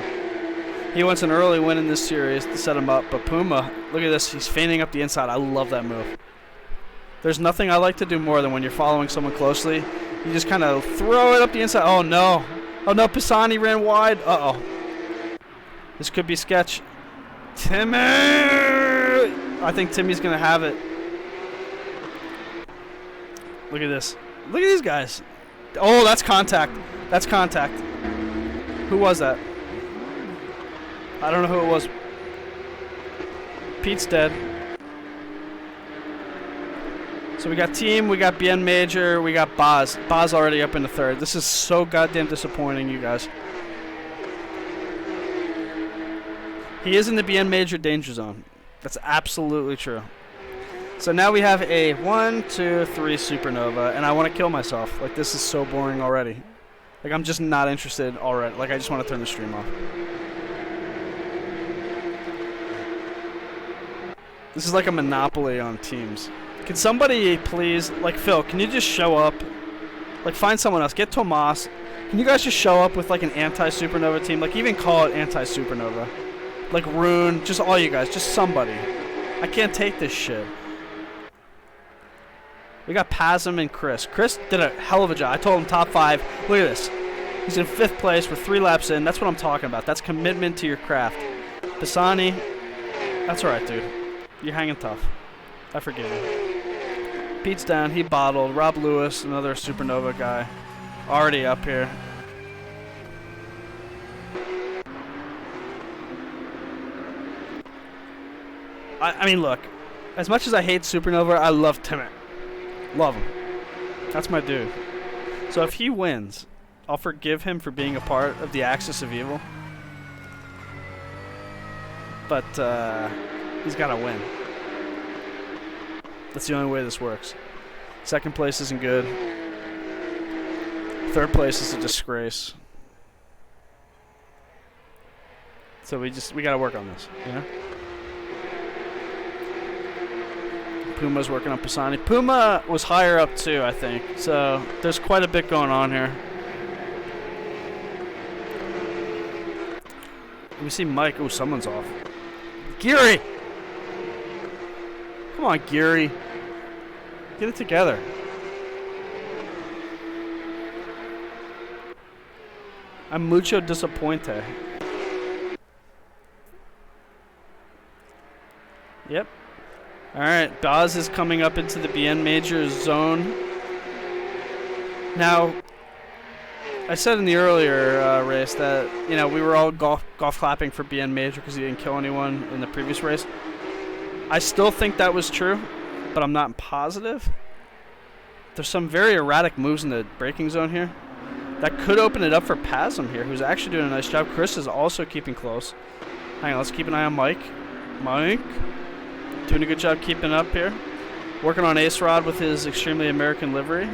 He wants an early win in this series to set him up, but Puma, look at this, he's feigning up the inside. I love that move. There's nothing I like to do more than when you're following someone closely. You just kind of throw it up the inside. Oh no. Oh no, Pisani ran wide. Uh-oh. This could be sketch. Timmy! I think Timmy's going to have it. Look at this. Look at these guys. Oh, that's contact. That's contact. Who was that? I don't know who it was. Pete's dead. So we got team, we got BN Major, we got Boz. Boz already up in the third. This is so goddamn disappointing, you guys. He is in the BN Major danger zone. That's absolutely true. So now we have a 1, 2, 3 supernova, and I want to kill myself. Like, this is so boring already. Like, I'm just not interested already. Like, I just want to turn the stream off. This is like a monopoly on teams. Can somebody please, like, Phil, can you just show up? Like, find someone else. Get Tomas. Can you guys just show up with, like, an anti-supernova team? Like, even call it anti-supernova. Like, Rune, just all you guys. Just somebody. I can't take this shit. We got Pasm and Chris. Chris did a hell of a job. I told him top 5. Look at this. He's in 5th place with 3 laps in. That's what I'm talking about. That's commitment to your craft. Pisani, that's all right, dude. You're hanging tough. I forgive you. Pete's down. He bottled. Rob Lewis, another supernova guy, already up here. I mean, look. As much as I hate supernova, I love Timmet. Love him. That's my dude. So if he wins, I'll forgive him for being a part of the Axis of Evil. But he's got to win. That's the only way this works. 2nd place isn't good. 3rd place is a disgrace. So we got to work on this, you know? Puma's working on Pisani. Puma was higher up too, I think. So there's quite a bit going on here. Let me see Mike. Oh, someone's off. Geary! Come on, Geary. Get it together. I'm mucho disappointed. Yep. Alright, Dawes is coming up into the BN Major zone. Now, I said in the earlier race that, you know, we were all golf clapping for BN Major because he didn't kill anyone in the previous race. I still think that was true, but I'm not positive. There's some very erratic moves in the braking zone here. That could open it up for Pasm here, who's actually doing a nice job. Chris is also keeping close. Hang on, let's keep an eye on Mike. Mike, doing a good job keeping up here. Working on Ace Rod with his extremely American livery.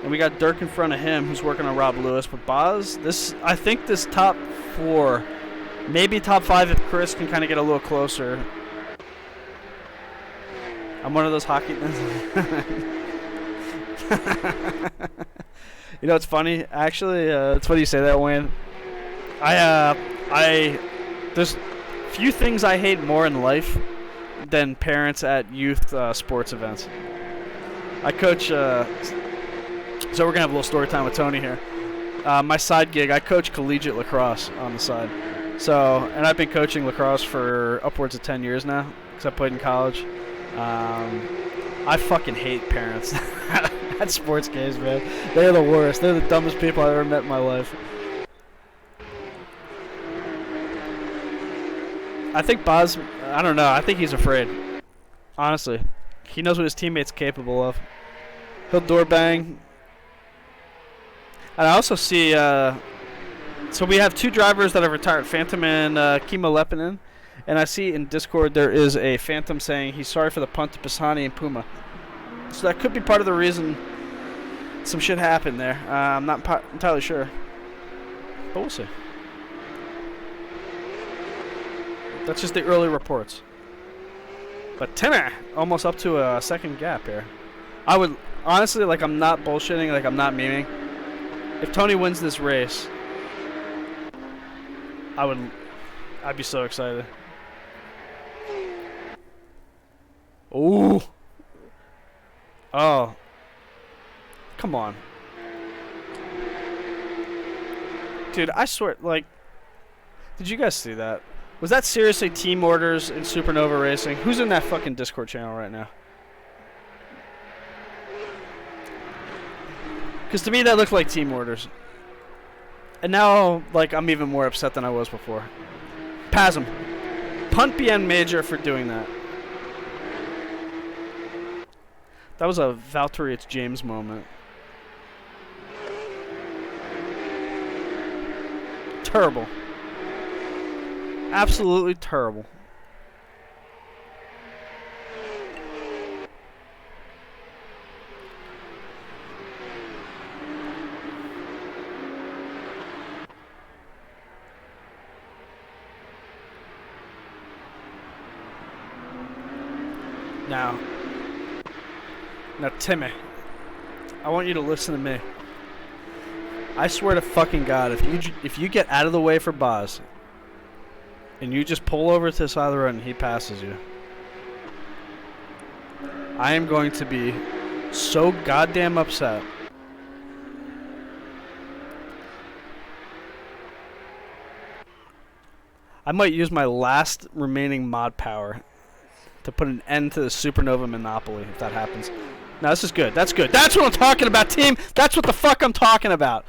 And we got Dirk in front of him, who's working on Rob Lewis. But Boz, I think this top 4, maybe top 5 if Chris can kind of get a little closer. I'm one of those hockey... You know, it's funny. Actually, it's funny you say that, Wayne. There's few things I hate more in life than parents at youth sports events. I coach... so we're going to have a little story time with Tony here. My side gig, I coach collegiate lacrosse on the side. So, and I've been coaching lacrosse for upwards of 10 years now because I played in college. I fucking hate parents at sports games, man. They're the worst. They're the dumbest people I've ever met in my life. I think Boz, I don't know. I think he's afraid. Honestly. He knows what his teammate's capable of. He'll door bang. And I also see, so we have 2 drivers that have retired, Phantom and Kimo Lepinen. And I see in Discord there is a Phantom saying he's sorry for the punt to Pisani and Puma. So that could be part of the reason some shit happened there. I'm not entirely sure. But we'll see. That's just the early reports. But Timmer almost up to a 2nd gap here. I would, honestly, like, I'm not bullshitting, like, I'm not memeing. If Tony wins this race, I'd be so excited. Ooh. Oh. Come on. Dude, I swear, like, did you guys see that? Was that seriously team orders in Supernova Racing? Who's in that fucking Discord channel right now? Because to me that looked like team orders. And now, like, I'm even more upset than I was before. Pasm. Punt BN Major for doing that. That was a Valtteri it's James moment. Terrible. Absolutely terrible. Now, Timmy, I want you to listen to me. I swear to fucking God, if you get out of the way for Boz, and you just pull over to the side of the road and he passes you, I am going to be so goddamn upset. I might use my last remaining mod power to put an end to the Supernova monopoly if that happens. Now this is good. That's good. That's what I'm talking about, team. That's what the fuck I'm talking about.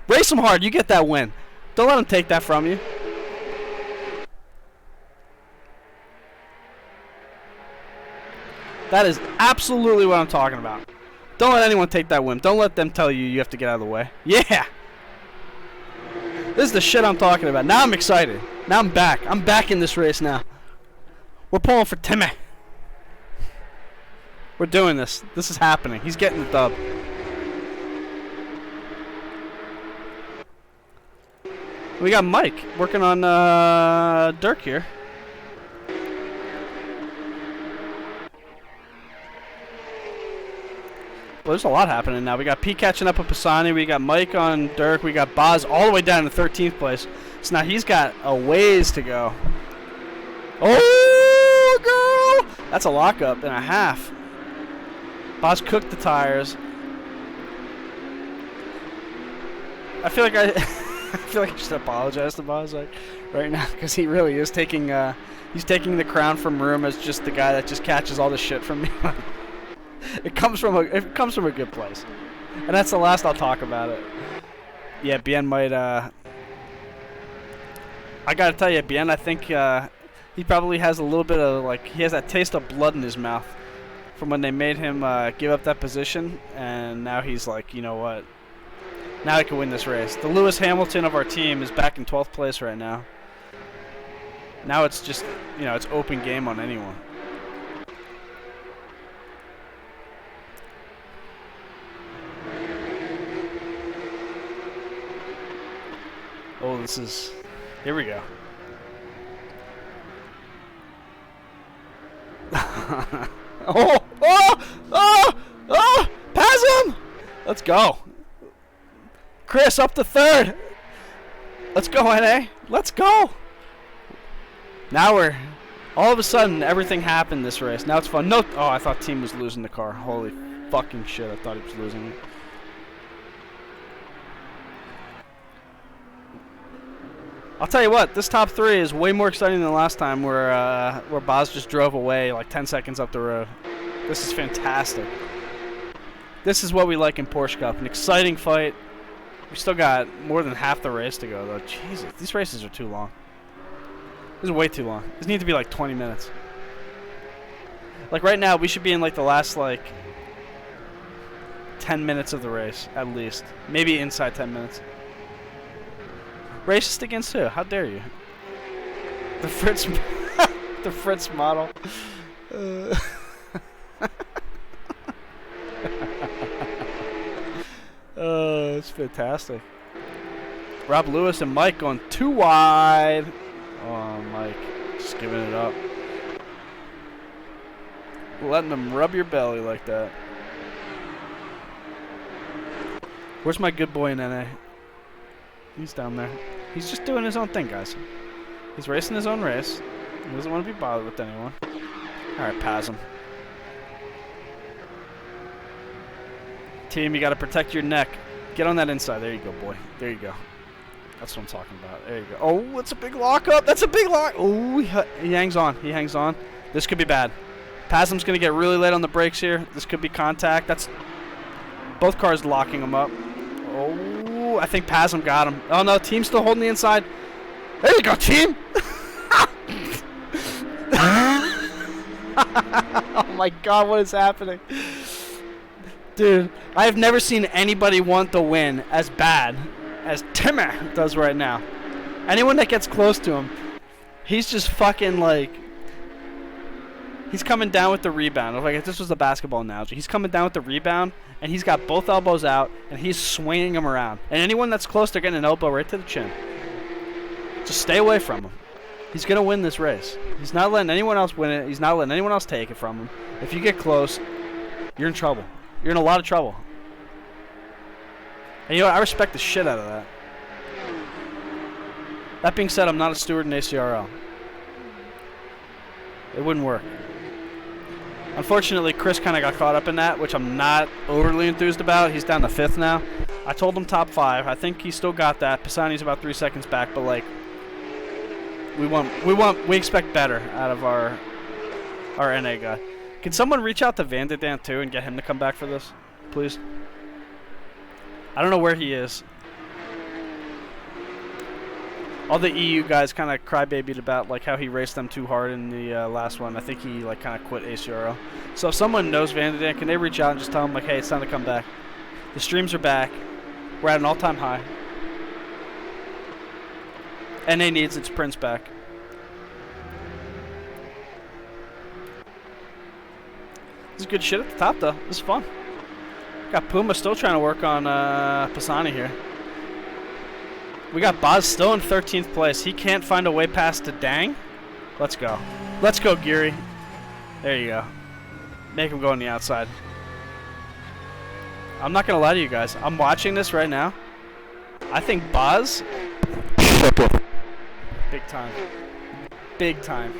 Race them hard. You get that win. Don't let them take that from you. That is absolutely what I'm talking about. Don't let anyone take that win. Don't let them tell you you have to get out of the way. Yeah. This is the shit I'm talking about. Now I'm excited. Now I'm back. I'm back in this race now. We're pulling for Timmy. We're doing this. This is happening. He's getting the dub. We got Mike working on Dirk here. Well, there's a lot happening now. We got Pete catching up with Pisani. We got Mike on Dirk. We got Boz all the way down to 13th place. So now he's got a ways to go. Oh, girl! That's a lockup and a half. Boz cooked the tires. I feel like I feel like I should apologize to Boz right now because he really is taking he's taking the crown from Room as just the guy that just catches all the shit from me. It comes from a good place, and that's the last I'll talk about it. Yeah, Bien might. I gotta tell you, Bien. I think he probably has a little bit of he has that taste of blood in his mouth from when they made him give up that position, and now he's like, you know what? Now I can win this race. The Lewis Hamilton of our team is back in 12th place right now. Now it's just, it's open game on anyone. Oh, this is... Here we go. Pass him! Let's go. Chris up to third. Let's go, NA. Let's go. Now we're... All of a sudden, everything happened this race. Now it's fun. No... Oh, I thought Team was losing the car. Holy fucking shit. I thought he was losing it. I'll tell you what, this top three is way more exciting than last time where Boz just drove away like 10 seconds up the road. This is fantastic. This is what we like in Porsche Cup. An exciting fight. We still got more than half the race to go, though. Jesus, these races are too long. This is way too long. These need to be like 20 minutes. Like right now, we should be in like the last 10 minutes of the race, at least. Maybe inside 10 minutes. Racist against who? How dare you? The Fritz, the Fritz model. Oh, it's fantastic. Rob Lewis and Mike going too wide. Oh, Mike, just giving it up. Letting them rub your belly like that. Where's my good boy in NA? He's down there. He's just doing his own thing, guys. He's racing his own race. He doesn't want to be bothered with anyone. Alright, pass him. Team, you got to protect your neck. Get on that inside. There you go, boy. There you go. That's what I'm talking about. There you go. Oh, it's a big lockup. That's a big lock. Oh, he hangs on. He hangs on. This could be bad. Pasm's going to get really late on the brakes here. This could be contact. That's both cars locking him up. Oh, I think Pasm got him. Oh, no. Team's still holding the inside. There you go, team. Oh, my God. What is happening? Dude, I have never seen anybody want the win as bad as Timmer does right now. Anyone that gets close to him, he's just fucking like... He's coming down with the rebound. Like if this was a basketball analogy. He's coming down with the rebound, and he's got both elbows out, and he's swinging them around. And anyone that's close, they're getting an elbow right to the chin. Just stay away from him. He's going to win this race. He's not letting anyone else win it. He's not letting anyone else take it from him. If you get close, you're in trouble. You're in a lot of trouble. And you know what? I respect the shit out of that. That being said, I'm not a steward in ACRL. It wouldn't work. Unfortunately, Chris kind of got caught up in that, which I'm not overly enthused about. He's down to 5th now. I told him top 5. I think he still got that. Pisani's about 3 seconds back, but like, we expect better out of our NA guy. Can someone reach out to Vanderdam too and get him to come back for this, please? I don't know where he is. All the EU guys kind of crybabied about like how he raced them too hard in the last one. I think he like kind of quit ACRL. So if someone knows Vanderdam, can they reach out and just tell him like, hey, it's time to come back. The streams are back. We're at an all-time high. NA needs its Prince back. This is good shit at the top though. This is fun. Got Puma still trying to work on Pisani here. We got Boz still in 13th place. He can't find a way past the Dang. Let's go. Let's go, Geary. There you go. Make him go on the outside. I'm not going to lie to you guys. I'm watching this right now. I think Boz... Big time. Big time.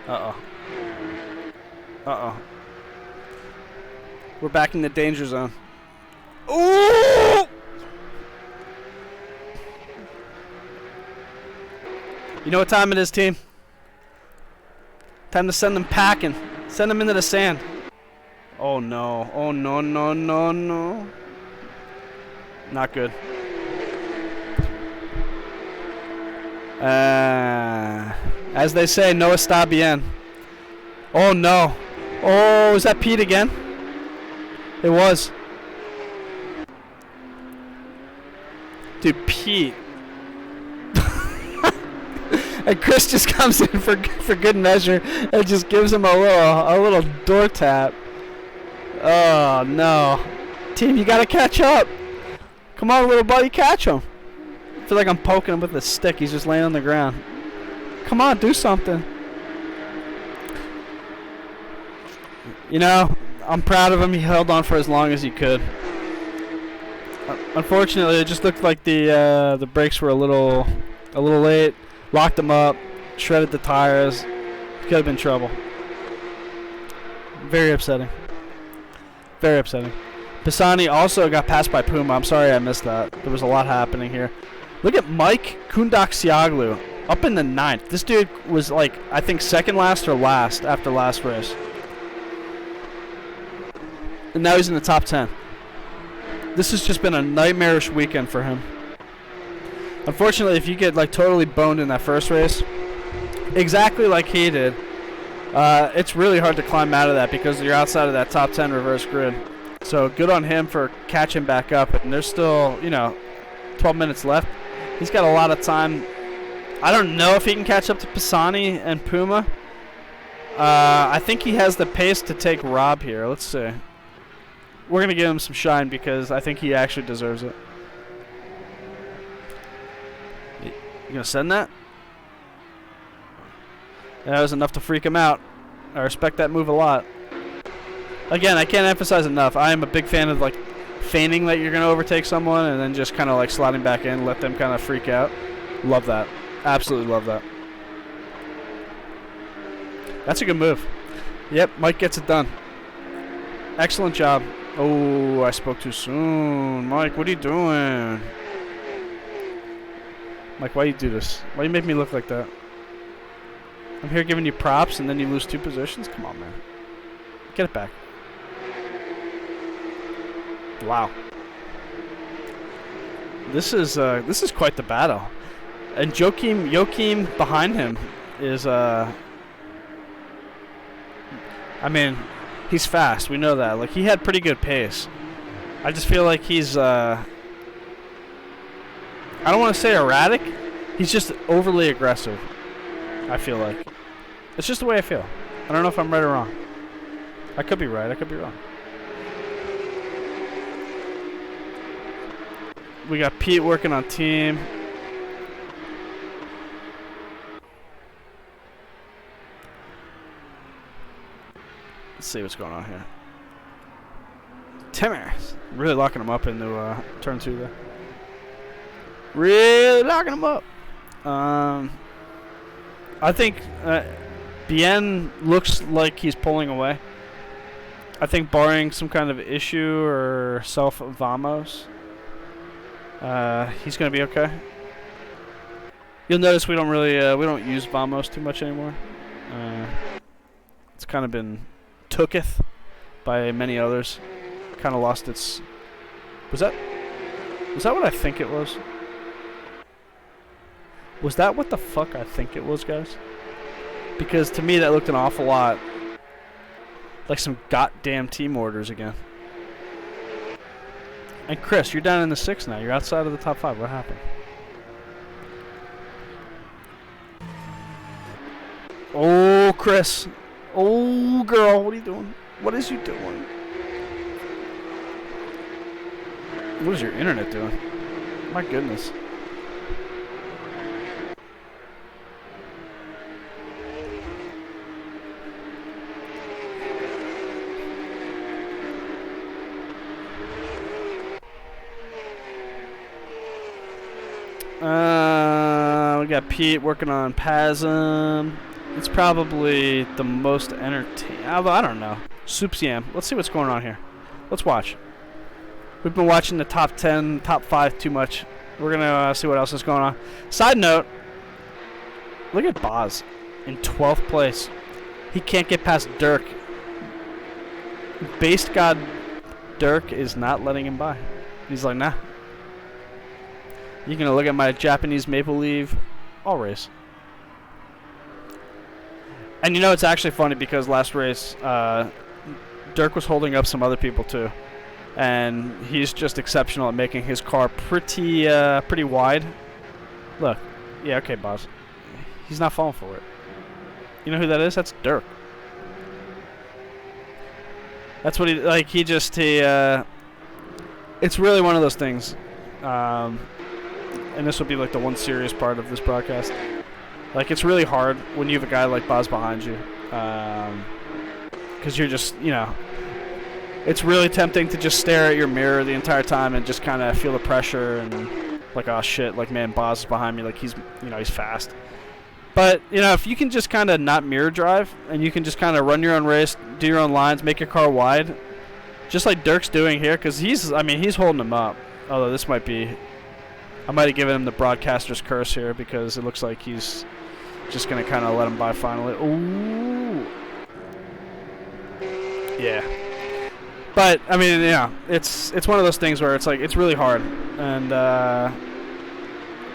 Uh-oh. Uh-oh. We're back in the danger zone. Ooh! You know what time it is, team? Time to send them packing. Send them into the sand. Oh, no. Oh, no, no, no, no. Not good. As they say, no está bien. Oh, no. Oh, is that Pete again? It was. Dude, Pete. And Chris just comes in for good measure and just gives him a little door tap. Oh, no. Team, you got to catch up. Come on, little buddy, catch him. I feel like I'm poking him with a stick. He's just laying on the ground. Come on, do something. You know, I'm proud of him. He held on for as long as he could. Unfortunately, it just looked like the brakes were a little late. Locked him up, shredded the tires. Could have been trouble. Very upsetting. Very upsetting. Pisani also got passed by Puma. I'm sorry I missed that. There was a lot happening here. Look at Mike Kundaksioglu up in the 9th. This dude was like, I think second last or last after last race. And now he's in the top 10. This has just been a nightmarish weekend for him. Unfortunately, if you get like totally boned in that first race, exactly like he did, it's really hard to climb out of that because you're outside of that top 10 reverse grid. So good on him for catching back up. And there's still, 12 minutes left. He's got a lot of time. I don't know if he can catch up to Pisani and Puma. I think he has the pace to take Rob here. Let's see. We're going to give him some shine because I think he actually deserves it. You going to send that? That was enough to freak him out. I respect that move a lot. Again, I can't emphasize enough. I am a big fan of like feigning that you're going to overtake someone and then just kind of like sliding back in, let them kind of freak out. Love that. Absolutely love that. That's a good move. Yep, Mike gets it done. Excellent job. Oh, I spoke too soon. Mike, what are you doing? Mike, why you do this? Why you make me look like that? I'm here giving you props and then you lose 2 positions? Come on, man. Get it back. Wow. This is quite the battle. And Joachim behind him is I mean, he's fast. We know that. Like, he had pretty good pace. I just feel like he's I don't want to say erratic. He's just overly aggressive. I feel like. It's just the way I feel. I don't know if I'm right or wrong. I could be right. I could be wrong. We got Pete working on team. Let's see what's going on here. Timmer. Really locking him up into turn 2 there. Really locking him up. I think Bien looks like he's pulling away. I think barring some kind of issue or self-vamos, he's going to be okay. You'll notice we don't really we don't use vamos too much anymore. It's kind of been tooketh by many others. Kind of lost its. Was that what I think it was? Was that what the fuck I think it was, guys? Because to me that looked an awful lot like some goddamn team orders again. And Chris, you're down in the 6 now. You're outside of the top 5. What happened? Oh, Chris. Oh, girl. What are you doing? What is you doing? What is your internet doing? My goodness. We got Pete working on PASM. It's probably the most entertaining. Although, I don't know. Soups Yam. Let's see what's going on here. Let's watch. We've been watching the top 10, top 5 too much. We're going to see what else is going on. Side note. Look at Boz in 12th place. He can't get past Dirk. Based God Dirk is not letting him by. He's like, nah. You're going to look at my Japanese maple leaf. I'll race. And you know, it's actually funny because last race, Dirk was holding up some other people too. And he's just exceptional at making his car pretty wide. Look. Yeah, okay, boss. He's not falling for it. You know who that is? That's Dirk. That's what it's really one of those things. And this will be like the one serious part of this broadcast. Like, it's really hard when you have a guy like Boz behind you. Because you're just, you know, it's really tempting to just stare at your mirror the entire time and just kind of feel the pressure and like, oh shit, like, man, Boz is behind me, like he's fast. But, you know, if you can just kind of not mirror drive and you can just kind of run your own race, do your own lines, make your car wide, just like Dirk's doing here, because he's holding him up. Although this might be, I might have given him the broadcaster's curse here because it looks like he's just going to kind of let him by finally. Ooh. Yeah. But, I mean, yeah, it's one of those things where it's like, it's really hard. And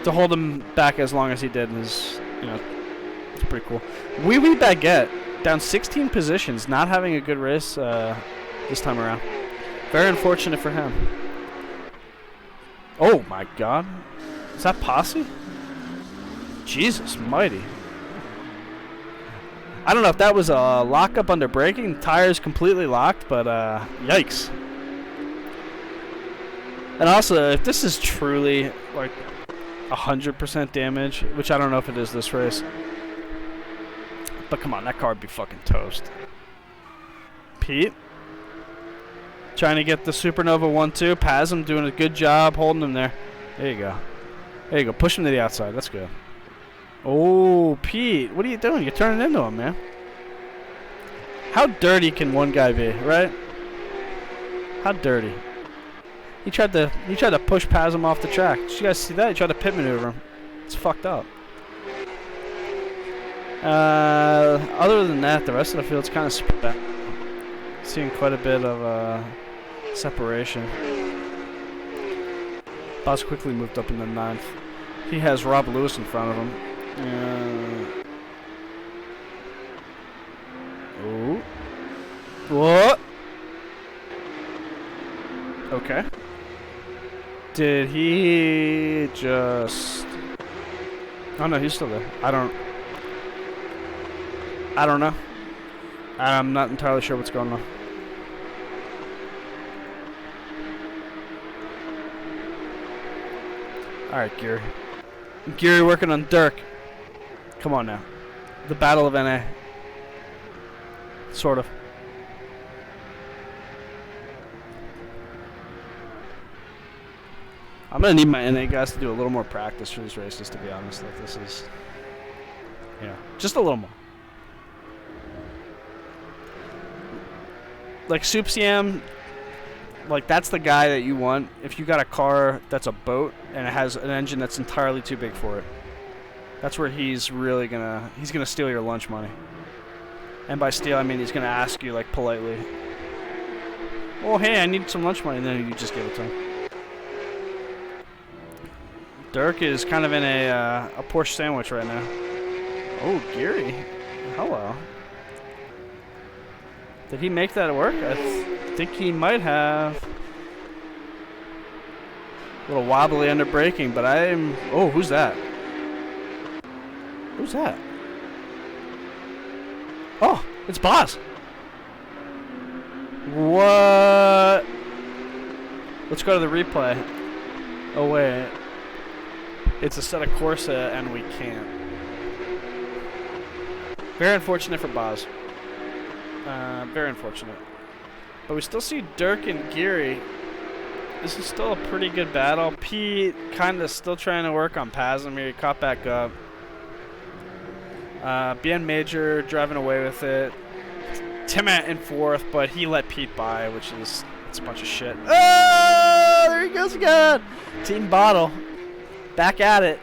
to hold him back as long as he did is, you know, it's pretty cool. Wee Wee Baguette, down 16 positions, not having a good race this time around. Very unfortunate for him. Oh, my God. Is that Posse? Jesus mighty. I don't know if that was a lockup under braking. Tires completely locked, but yikes. And also, if this is truly like 100% damage, which I don't know if it is this race, but come on, that car would be fucking toast. Pete trying to get the Supernova 1-2. Pazm doing a good job holding him there. There you go. There you go. Push him to the outside. That's good. Oh, Pete, what are you doing? You're turning into him, man. How dirty can one guy be, right? How dirty. He tried to push Pazum off the track. Did you guys see that? He tried to pit maneuver him. It's fucked up. Other than that, the rest of the field's kind of spread out. Seeing quite a bit of separation. Boz quickly moved up in the 9th. He has Rob Lewis in front of him. Oh. What? Okay. Did he just... Oh no, he's still there. I don't know. I'm not entirely sure what's going on. Alright, Geary. Geary working on Dirk. Come on now. The Battle of NA. Sort of. I'm gonna need my NA guys to do a little more practice for these races, to be honest. Like, this is, just a little more. Like Soup CM, like that's the guy that you want if you got a car that's a boat and it has an engine that's entirely too big for it. That's where he's really gonna steal your lunch money. And by steal, I mean he's gonna ask you like politely, "Oh hey, I need some lunch money," and then you just give it to him. Dirk is kind of in a Porsche sandwich right now. Oh, Geary. Hello. Did he make that work? I think he might have. A little wobbly under braking, but I'm... Oh, who's that? Who's that? Oh, it's Boz. What? Let's go to the replay. Oh, wait. It's a set of Corsa, and we can't. Very unfortunate for Boz. Very unfortunate. But we still see Dirk and Geary. This is still a pretty good battle. Pete kind of still trying to work on Pazum here. He caught back up. BN Major driving away with it. Timat in 4th, but he let Pete by, which is it's a bunch of shit. Oh, there he goes again. Team Bottle. Back at it.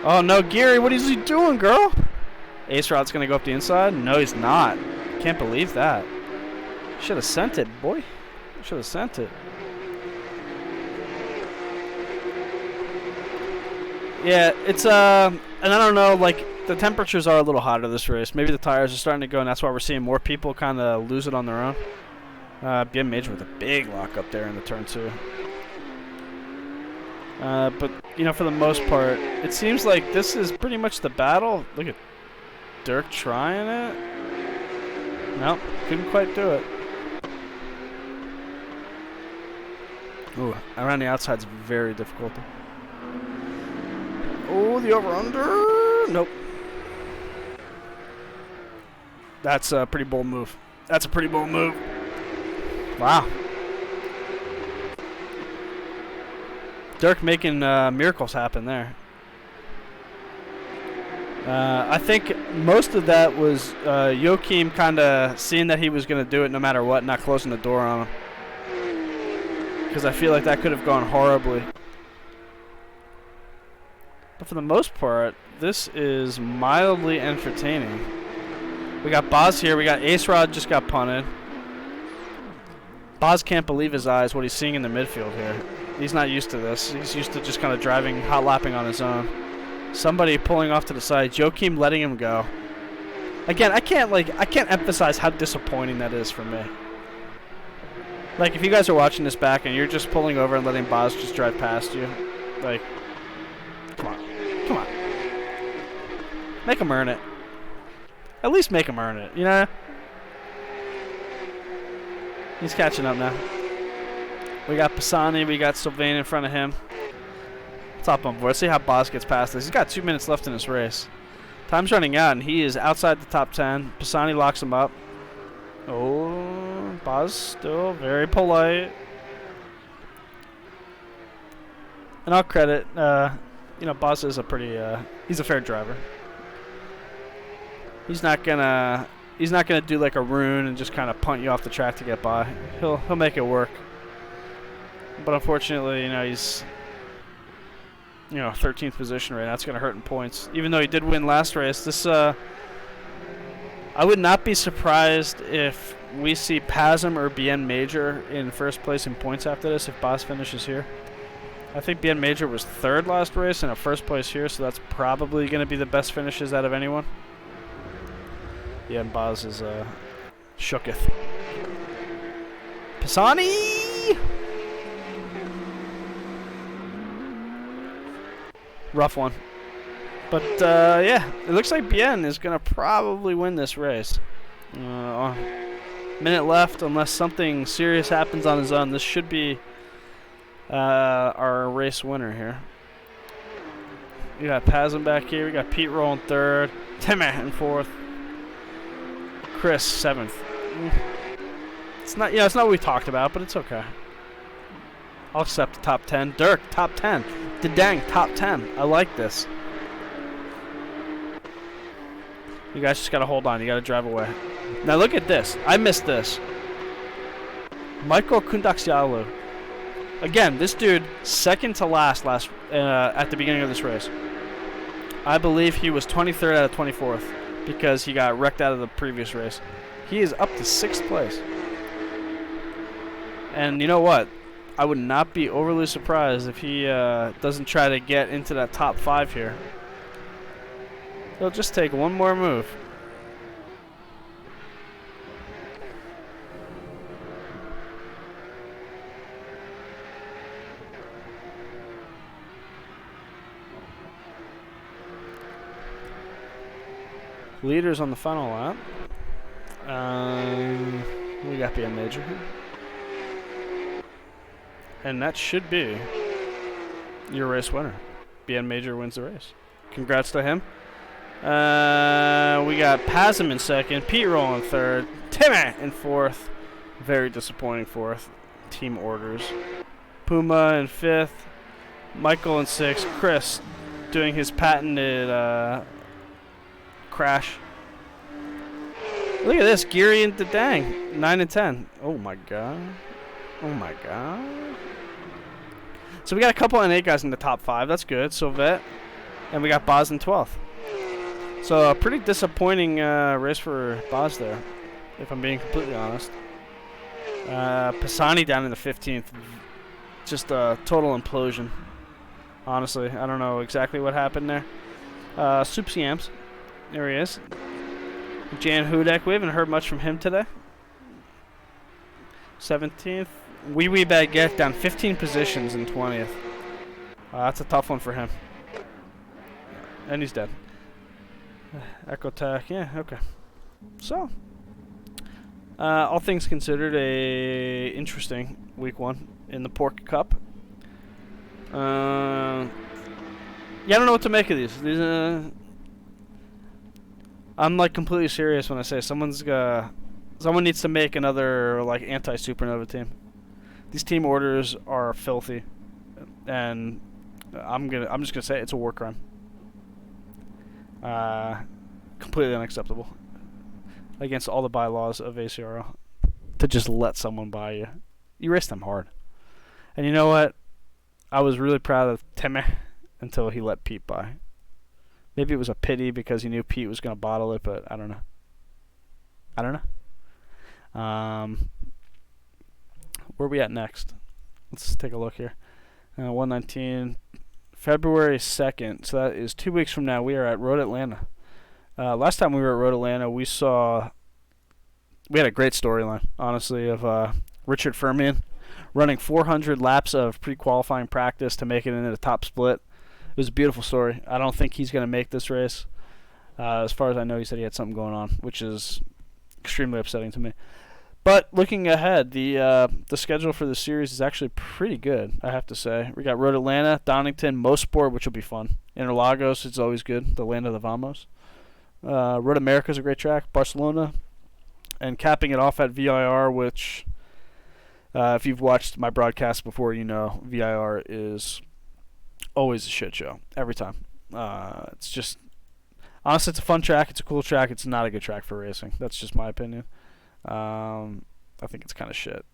Oh no, Geary, what is he doing, girl? Ace Rod's gonna go up the inside? No, he's not. Can't believe that. Should have sent it, boy. Should have sent it. Yeah, it's and I don't know, like the temperatures are a little hotter this race. Maybe the tires are starting to go, and that's why we're seeing more people kind of lose it on their own. BM Major with a big lock up there in the turn 2. But, for the most part, it seems like this is pretty much the battle. Look at Dirk trying it. Nope, couldn't quite do it. Ooh, around the outside's very difficult. Oh, the over-under. Nope. That's a pretty bold move. That's a pretty bold move. Wow. Dirk making miracles happen there. I think most of that was Joachim kind of seeing that he was going to do it no matter what, not closing the door on him. Because I feel like that could have gone horribly. But for the most part, this is mildly entertaining. We got Boz here. We got Ace Rod just got punted. Boz can't believe his eyes what he's seeing in the midfield here. He's not used to this. He's used to just kind of driving, hot lapping on his own. Somebody pulling off to the side. Joachim letting him go. Again, I can't emphasize how disappointing that is for me. Like, if you guys are watching this back and you're just pulling over and letting Boz just drive past you, like, come on. Come on. Make him earn it. At least make him earn it, you know? He's catching up now. We got Pisani, we got Sylvain in front of him. Top on board. Let's see how Boz gets past this. He's got 2 minutes left in this race. Time's running out, and he is outside the top 10. Pisani locks him up. Oh, Boz still very polite. And I'll credit, Boz is a pretty, he's a fair driver. He's not gonna do like a rune and just kind of punt you off the track to get by. He'll make it work. But unfortunately, he's 13th position right now. It's gonna hurt in points. Even though he did win last race, this I would not be surprised if we see Pasm or Bien Major in first place in points after this if Boss finishes here. I think Bien Major was third last race and a first place here, so that's probably going to be the best finishes out of anyone. Yeah, and Boz is shooketh. Pisani! Rough one. But, yeah, it looks like Bien is going to probably win this race. Minute left, unless something serious happens on his own. This should be our race winner here. We got Pasm back here. We got Pete rolling third. Timmy in fourth. Chris 7th. It's not what we talked about, but it's okay. I'll accept the top 10. Dirk, top 10. Dang, top 10. I like this. You guys just gotta hold on. You gotta drive away. Now look at this. I missed this. Michael Kundaksialu. Again, this dude second to last at the beginning of this race. I believe he was 23rd out of 24th because he got wrecked out of the previous race. He is up to 6th place. And you know what? I would not be overly surprised if he doesn't try to get into that top 5 here. He'll just take one more move. Leaders on the final lap. We got Bien Major here. And that should be your race winner. Bien Major wins the race. Congrats to him. We got Pasm in second. Pete Roll in third. Timmy in fourth. Very disappointing fourth. Team orders. Puma in fifth. Michael in sixth. Chris doing his patented crash. Look at this. Geary and Dang. 9 and 10. Oh my god. Oh my god. So we got a couple N8 guys in the top 5. That's good. Sylvette. And we got Boz in 12th. So a pretty disappointing race for Boz there, if I'm being completely honest. Pisani down in the 15th. Just a total implosion. Honestly, I don't know exactly what happened there. Soups Yams. There he is. Jan Hudek. We haven't heard much from him today. 17th. Wee Wee Baguette down 15 positions in 20th. That's a tough one for him. And he's dead. Echo Tech. Yeah, okay. So, all things considered, a interesting week 1 in the Porke Cup. Yeah, I don't know what to make of these. I'm like completely serious when I say someone needs to make another like anti-supernova team. These team orders are filthy, and I'm just gonna say it's a war crime. Completely unacceptable against all the bylaws of ACRL to just let someone buy you. You race them hard, and you know what? I was really proud of Timmy until he let Pete buy. Maybe it was a pity because he knew Pete was going to bottle it, but I don't know. Where are we at next? Let's take a look here. 119, February 2nd. So that is 2 weeks from now. We are at Road Atlanta. Last time we were at Road Atlanta, we had a great storyline, honestly, of Richard Fermion running 400 laps of pre-qualifying practice to make it into the top split. It was a beautiful story. I don't think he's going to make this race. As far as I know, he said he had something going on, which is extremely upsetting to me. But looking ahead, the schedule for the series is actually pretty good, I have to say. We got Road Atlanta, Donington, Mosport, which will be fun. Interlagos, it's always good, the land of the Vamos. Road America is a great track, Barcelona. And capping it off at VIR, which, if you've watched my broadcast before, you know VIR is always a shit show every time. It's just, Honestly, it's a fun track. It's a cool track. It's not a good track for racing. That's just my opinion. I think it's kind of shit.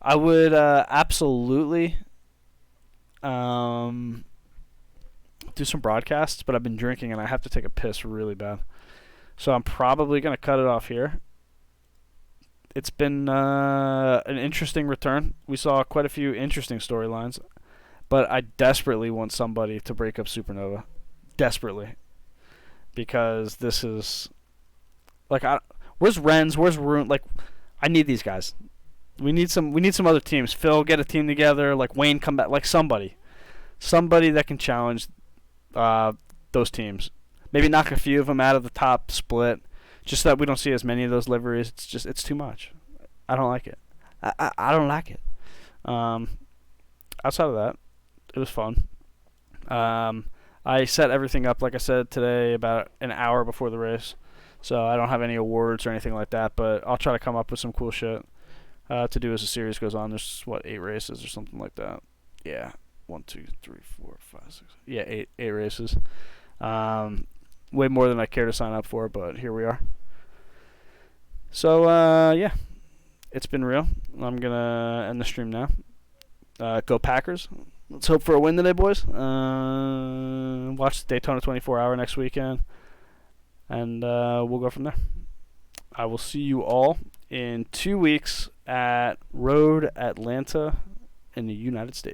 I would absolutely do some broadcasts, but I've been drinking and I have to take a piss really bad. So I'm probably going to cut it off here. It's been an interesting return. We saw quite a few interesting storylines, but I desperately want somebody to break up Supernova. Desperately. Because this is... Like, where's Renz? Where's Rune? Like, I need these guys. We need some other teams. Phil, get a team together. Like, Wayne, come back. Like, somebody that can challenge those teams. Maybe knock a few of them out of the top split, just so that we don't see as many of those liveries. It's too much. I don't like it. I don't like it. Outside of that, it was fun. I set everything up, like I said, today about an hour before the race. So I don't have any awards or anything like that, but I'll try to come up with some cool shit to do as the series goes on. There's, 8 races or something like that. Yeah. 1, 2, 3, 4, 5, 6. Yeah, 8 races. Way more than I care to sign up for, but here we are. So, yeah. It's been real. I'm going to end the stream now. Go Packers. Let's hope for a win today, boys. Watch the Daytona 24-hour next weekend. And we'll go from there. I will see you all in 2 weeks at Road Atlanta in the United States.